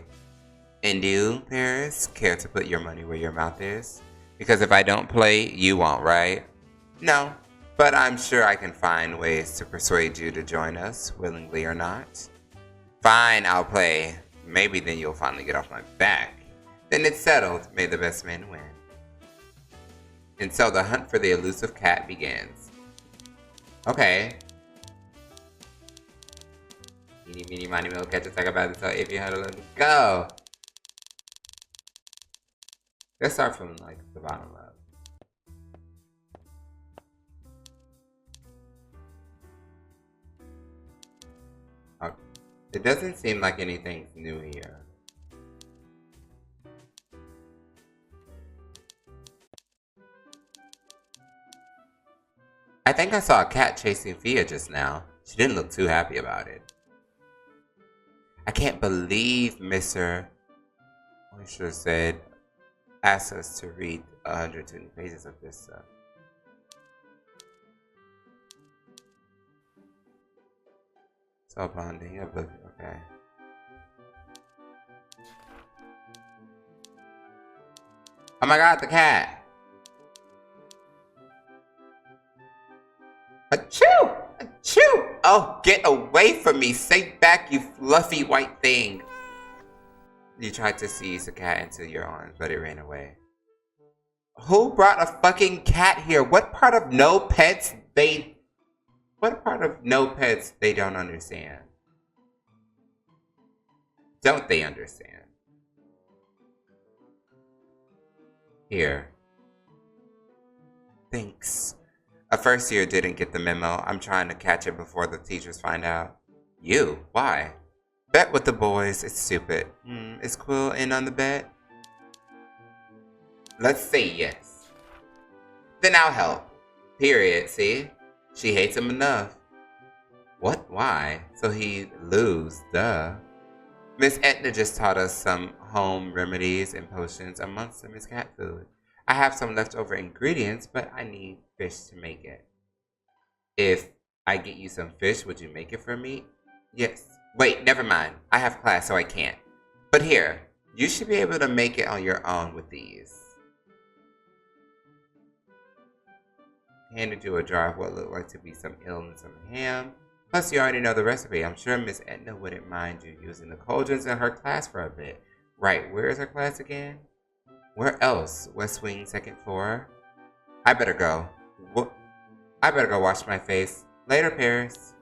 And you, Paris, care to put your money where your mouth is? Because if I don't play, you won't, right? No, but I'm sure I can find ways to persuade you to join us, willingly or not. Fine, I'll play. Maybe then you'll finally get off my back. Then it's settled. May the best man win. And so the hunt for the elusive cat begins. Okay. Meeny, meeny, miny, mo, catch a sack about it, so if you had to let it go. Let's start from like the bottom up. Okay. It doesn't seem like anything's new here. I think I saw a cat chasing Fia just now. She didn't look too happy about it. I can't believe Mr. Moisture said, asked us to read 120 pages of this stuff. So bonding, okay. Oh my god, the cat! Achoo! Achoo! Oh, get away from me! Stay back, you fluffy white thing! You tried to seize the cat into your arms, but it ran away. Who brought a fucking cat here? What part of no pets they don't understand? Don't they understand? Here. Thanks. A first year didn't get the memo. I'm trying to catch it before the teachers find out. You? Why? Bet with the boys. It's stupid. Is Quill in on the bet? Let's say yes. Then I'll help. Period, see? She hates him enough. What? Why? So he'd lose, duh. Miss Etna just taught us some home remedies and potions. Amongst them is cat food. I have some leftover ingredients, but I need fish to make it. If I get you some fish, would you make it for me? Yes. Wait, never mind. I have class, so I can't. But here, you should be able to make it on your own with these. Handed you a jar of what looked like to be some eel and some ham. Plus, you already know the recipe. I'm sure Miss Etna wouldn't mind you using the cauldrons in her class for a bit. Right, where is her class again? Where else? West Wing, second floor? I better go. I better go wash my face. Later, Paris.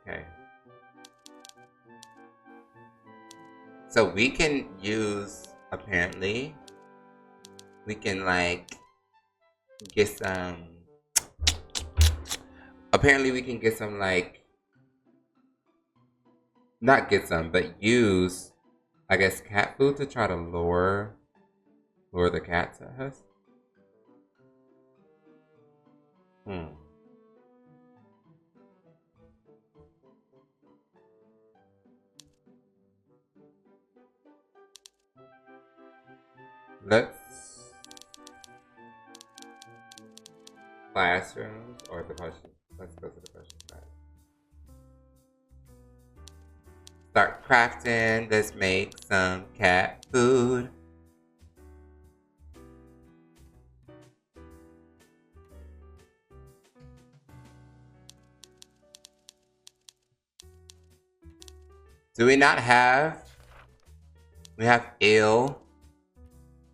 Okay. So we can use, apparently, we can like get some, apparently we can get some like, not get some, but use, I guess, cat food to try to lure the cats at us. Let's classrooms or the potion. Let's go to the potion class. Start crafting. Let's make some cat food. Do we not have? We have eel.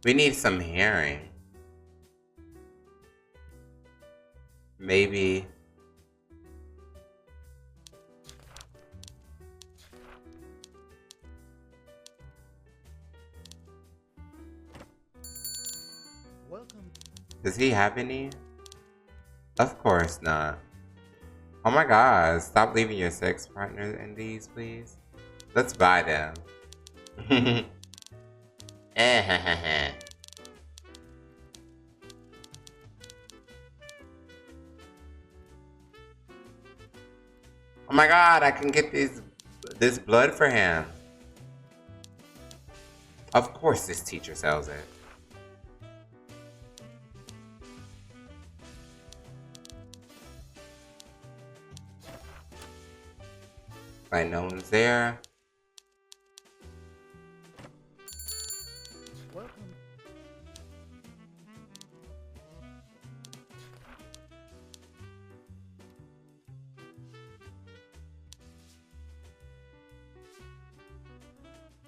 We need some herring. Maybe. Welcome. Does he have any? Of course not. Oh my god, stop leaving your sex partner in these, please. Let's buy them. Oh my god, I can get this blood for him. Of course this teacher sells it. Like no one's there. Welcome.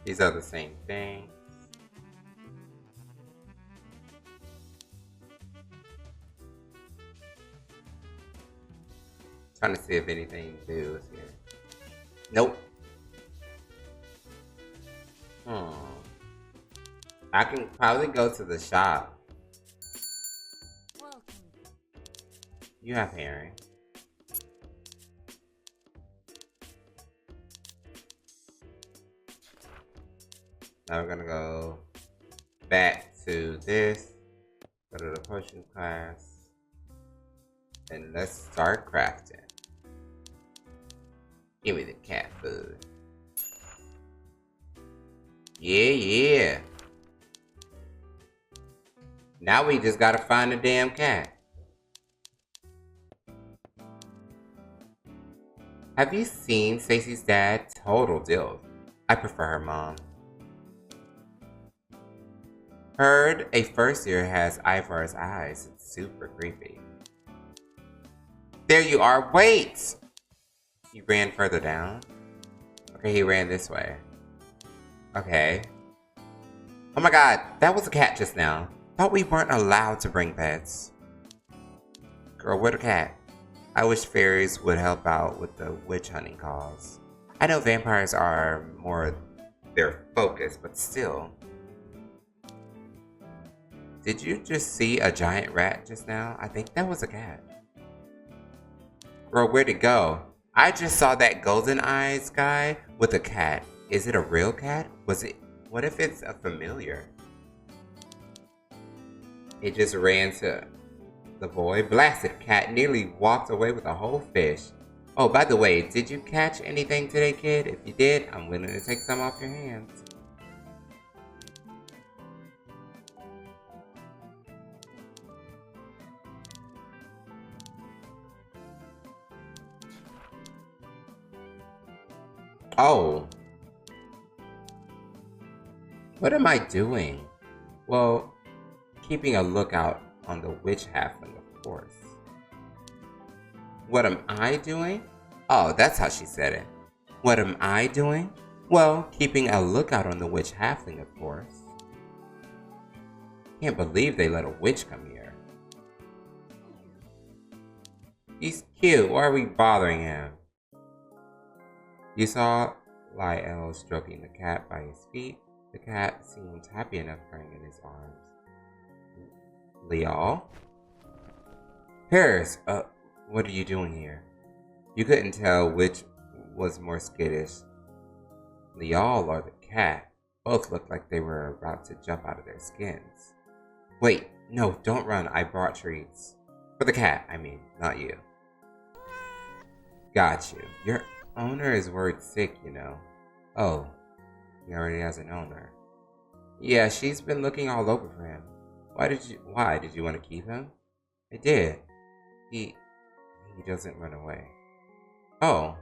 These are the same things. Trying to see if anything new is here. Nope. I can probably go to the shop. Welcome. You have herring. Now we're gonna go back to this. Go to the potion class. And let's start crafting. Give me the cat food. Yeah. Now we just gotta find the damn cat. Have you seen Stacey's dad? Total dilf. I prefer her mom. Heard a first year has Ivar's eyes. It's super creepy. There you are. Wait! He ran further down? Okay, he ran this way. Okay. Oh my god, that was a cat just now. Thought we weren't allowed to bring pets. Girl, where the cat? I wish fairies would help out with the witch hunting cause. I know vampires are more their focus, but still. Did you just see a giant rat just now? I think that was a cat. Girl, where'd it go? I just saw that golden eyes guy with a cat. Is it a real cat? Was What if it's a familiar? It just ran to the boy. Blasted cat nearly walked away with a whole fish. Oh, by the way, did you catch anything today, kid? If you did, I'm willing to take some off your hands. Oh. What am I doing? Well, keeping a lookout on the witch halfling, of course. What am I doing? Oh, that's how she said it. What am I doing? Well, keeping a lookout on the witch halfling, of course. Can't believe they let a witch come here. He's cute. Why are we bothering him? You saw Lyle stroking the cat by his feet. The cat seemed happy enough purring in his arms. Leal? Paris, what are you doing here? You couldn't tell which was more skittish, Leal or the cat. Both looked like they were about to jump out of their skins. Wait, no, don't run. I brought treats. For the cat, I mean, not you. Got you. Your owner is worried sick, you know. Oh, he already has an owner. Yeah, she's been looking all over for him. Why did you want to keep him? I did. He doesn't run away. Oh.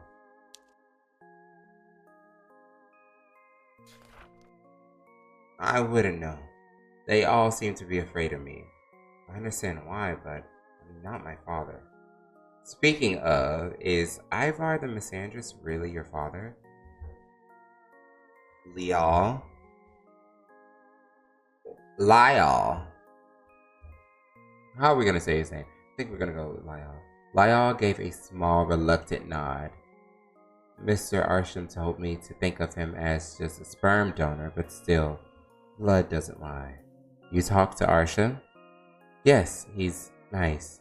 I wouldn't know. They all seem to be afraid of me. I understand why, but I'm not my father. Speaking of, is Ivar the misandrist really your father? Lyle. How are we gonna say his name? I think we're gonna go with Lyle. Lyle gave a small, reluctant nod. Mr. Arsham told me to think of him as just a sperm donor, but still, blood doesn't lie. You talked to Arsham? Yes, he's nice.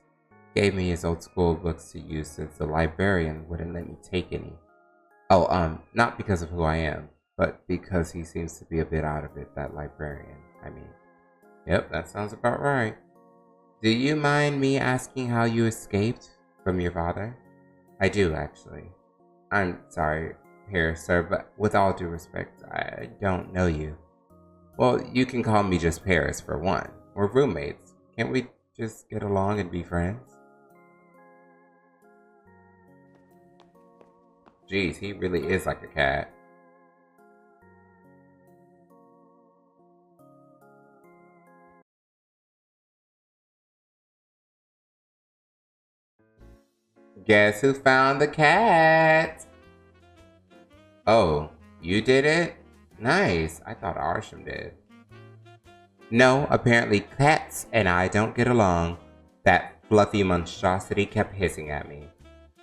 Gave me his old school books to use since the librarian wouldn't let me take any. Oh, not because of who I am, but because he seems to be a bit out of it, that librarian, I mean. Yep, that sounds about right. Do you mind me asking how you escaped from your father? I do, actually. I'm sorry here, sir, but with all due respect, I don't know you. Well, you can call me just Paris for one. We're roommates. Can't we just get along and be friends? Jeez, he really is like a cat. Guess who found the cat? Oh, you did it? Nice. I thought Arsham did. No, apparently cats and I don't get along. That fluffy monstrosity kept hissing at me.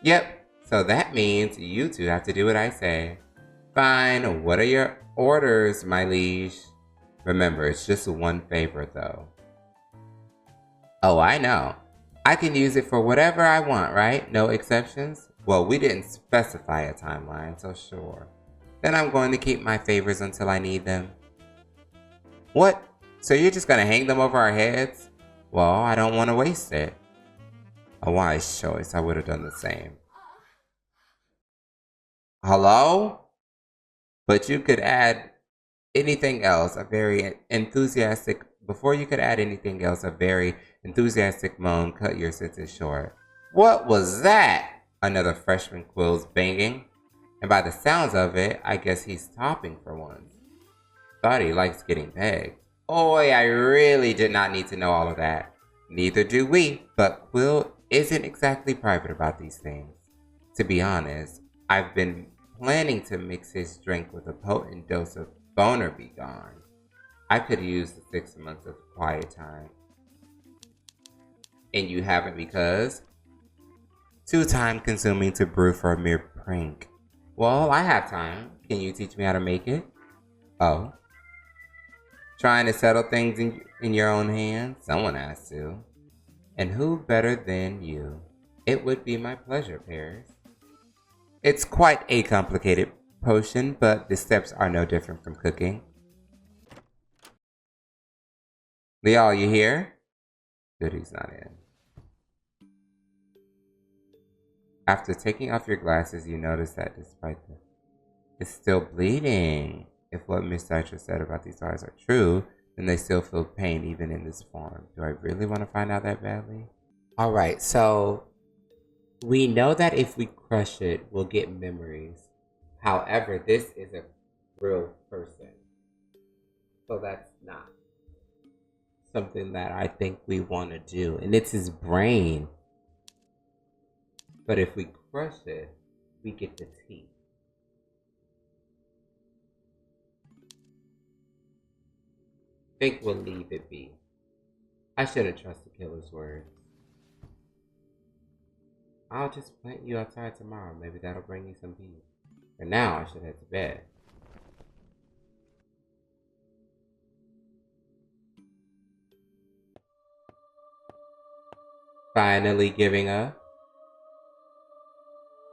Yep, so that means you two have to do what I say. Fine, what are your orders, my liege? Remember, it's just one favor, though. Oh, I know. I can use it for whatever I want, right? No exceptions? Well, we didn't specify a timeline, so sure. Then I'm going to keep my favors until I need them. What? So you're just going to hang them over our heads? Well, I don't want to waste it. A wise choice. I would have done the same. Hello? But you could add anything else, a very enthusiastic... Before you could add anything else, a very enthusiastic moan cut your sentence short. What was that? Another freshman Quill's banging. And by the sounds of it, I guess he's topping for once. Thought he likes getting pegged. Oi, I really did not need to know all of that. Neither do we, but Quill isn't exactly private about these things. To be honest, I've been planning to mix his drink with a potent dose of boner be gone. I could use the 6 months of quiet time. And you haven't because? Too time consuming to brew for a mere prank. Well, I have time. Can you teach me how to make it? Oh. Trying to settle things in your own hands? Someone has to. And who better than you? It would be my pleasure, Paris. It's quite a complicated potion, but the steps are no different from cooking. Leo, you here? Good, he's not in. After taking off your glasses, you notice that despite the... It's still bleeding. If what Miss Dycher said about these eyes are true, then they still feel pain even in this form. Do I really want to find out that badly? Alright, so... we know that if we crush it, we'll get memories. However, this is a real person. So that's not something that I think we want to do. And it's his brain. But if we crush it, we get the teeth. I think we'll leave it be. I shouldn't trust the killer's words. I'll just plant you outside tomorrow. Maybe that'll bring you some peace. For now, I should head to bed. Finally giving up?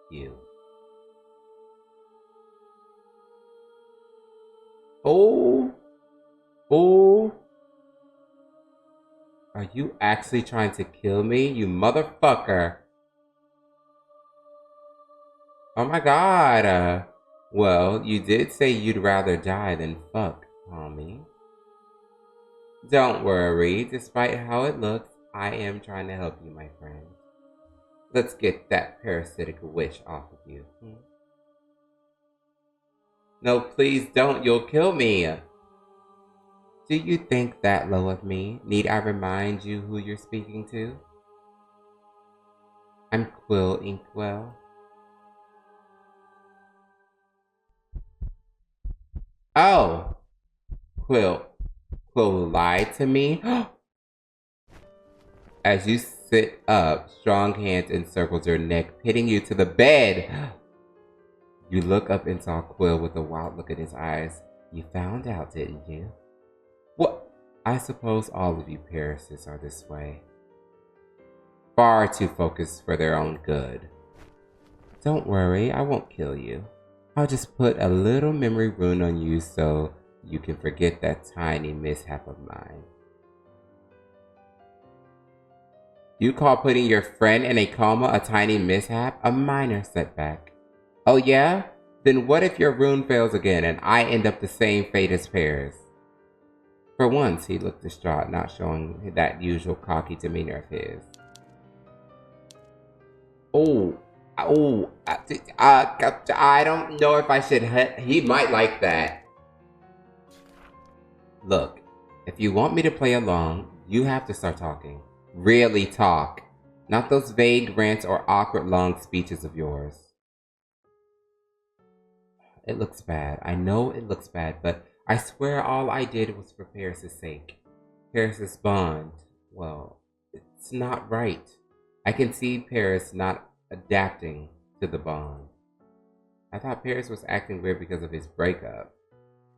You. Oh. Oh. Are you actually trying to kill me, you motherfucker? Oh my god. Well, you did say you'd rather die than fuck, Palmier. Don't worry, despite how it looks, I am trying to help you, my friend. Let's get that parasitic witch off of you. No, please don't. You'll kill me. Do you think that low of me? Need I remind you who you're speaking to? I'm Quill Inkwell. Oh! Quill lied to me? As you sit up, strong hands encircled your neck, pitting you to the bed. You look up and saw Quill with a wild look in his eyes. You found out, didn't you? What? I suppose all of you Parasites are this way. Far too focused for their own good. Don't worry, I won't kill you. I'll just put a little memory rune on you so you can forget that tiny mishap of mine. You call putting your friend in a coma a tiny mishap? A minor setback. Oh yeah? Then what if your rune fails again and I end up the same fate as Paris? For once, he looked distraught, not showing that usual cocky demeanor of his. I don't know if I should... He might like that. Look, if you want me to play along, you have to start talking. Really talk. Not those vague rants or awkward long speeches of yours. It looks bad. I know it looks bad, but I swear all I did was for Paris' sake. Paris' bond. Well, it's not right. I can see Paris not adapting to the bond. I thought Paris was acting weird because of his breakup.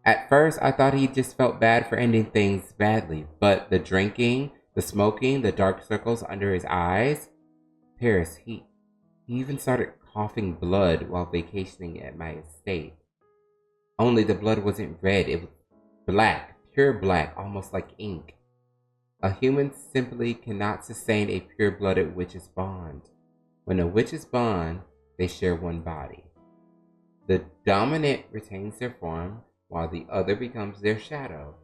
At first, I thought he just felt bad for ending things badly, but the drinking, the smoking, the dark circles under his eyes, Paris, he even started coughing blood while vacationing at my estate. Only the blood wasn't red, it was black, pure black, almost like ink. A human simply cannot sustain a pure-blooded witch's bond. When a witch's bond, they share one body. The dominant retains their form, while the other becomes their shadow.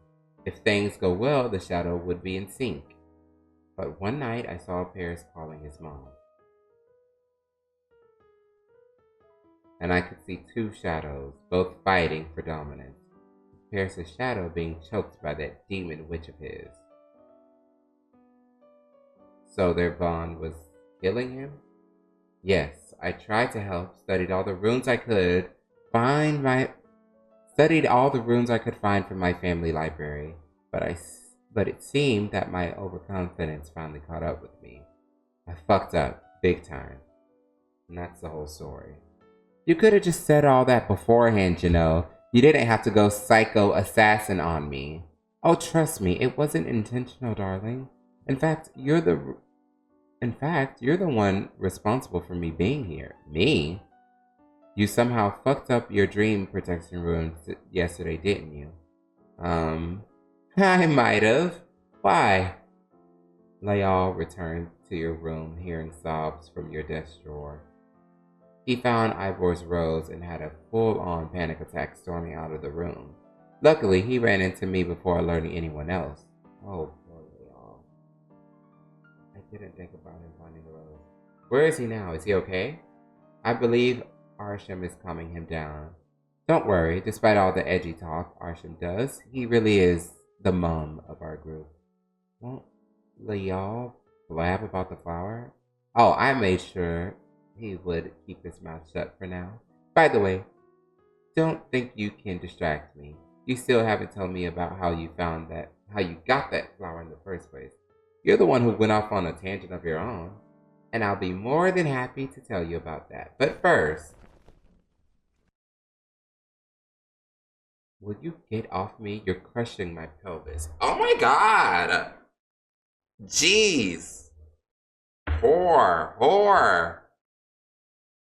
If things go well, the shadow would be in sync. But one night, I saw Paris calling his mom. And I could see two shadows, both fighting for dominance. Paris' shadow being choked by that demon witch of his. So their bond was killing him? Yes, I tried to help, studied all the runes I could find from my family library, but it seemed that my overconfidence finally caught up with me. I fucked up, big time. And that's the whole story. You could have just said all that beforehand, you know. You didn't have to go psycho assassin on me. Oh, trust me, it wasn't intentional, darling. In fact, you're the one responsible for me being here. Me? You somehow fucked up your dream protection runes yesterday, didn't you? I might have. Why? Layal returned to your room, hearing sobs from your desk drawer. He found Ivor's rose and had a full-on panic attack storming out of the room. Luckily, he ran into me before alerting anyone else. Oh, poor Layal. I didn't think about him finding the rose. Where is he now? Is he okay? I believe Arsham is calming him down. Don't worry, despite all the edgy talk Arsham does, he really is the mum of our group. Won't Layal blab about the flower? Oh, I made sure he would keep his mouth shut for now. By the way, don't think you can distract me. You still haven't told me about how you got that flower in the first place. You're the one who went off on a tangent of your own, and I'll be more than happy to tell you about that. But first, will you get off me? You're crushing my pelvis. Oh my god! Jeez! Whore!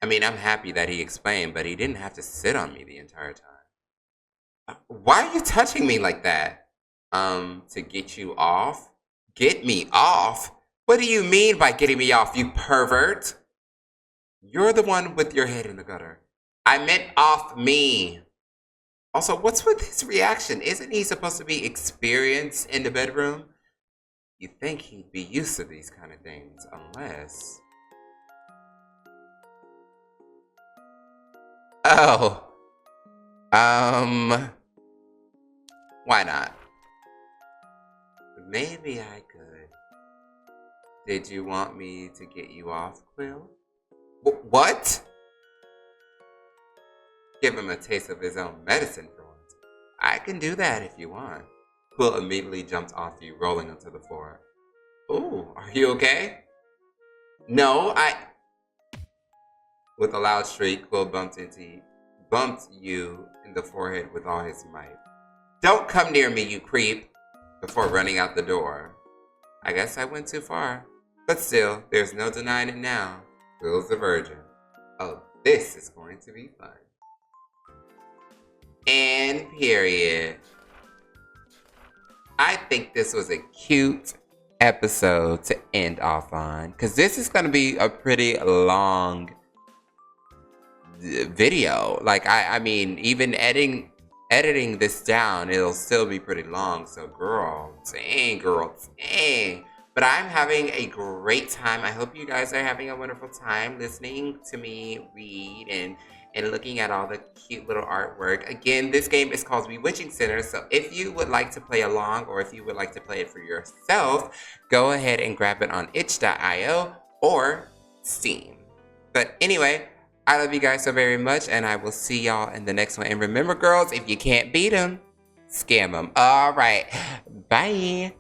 I mean, I'm happy that he explained, but he didn't have to sit on me the entire time. Why are you touching me like that? To get you off? Get me off? What do you mean by getting me off, you pervert? You're the one with your head in the gutter. I meant off me. Also, what's with his reaction? Isn't he supposed to be experienced in the bedroom? You'd think he'd be used to these kind of things, unless... Oh. Why not? Maybe I could. Did you want me to get you off, Quill? What? Give him a taste of his own medicine for once. I can do that if you want. Quill immediately jumped off you, rolling onto the floor. Ooh, are you okay? No, With a loud shriek, Quill bumped you in the forehead with all his might. Don't come near me, you creep! Before running out the door. I guess I went too far. But still, there's no denying it now. Quill's the virgin. Oh, this is going to be fun. And period. I think this was a cute episode to end off on, because this is going to be a pretty long video. Like, I mean, even editing this down, it'll still be pretty long. So girl, dang. But I'm having a great time. I hope you guys are having a wonderful time listening to me read and looking at all the cute little artwork. Again, this game is called Bewitching Center, so if you would like to play along or if you would like to play it for yourself, go ahead and grab it on itch.io or Steam. But anyway, I love you guys so very much, and I will see y'all in the next one. And remember, girls, if you can't beat them, scam them. All right, bye.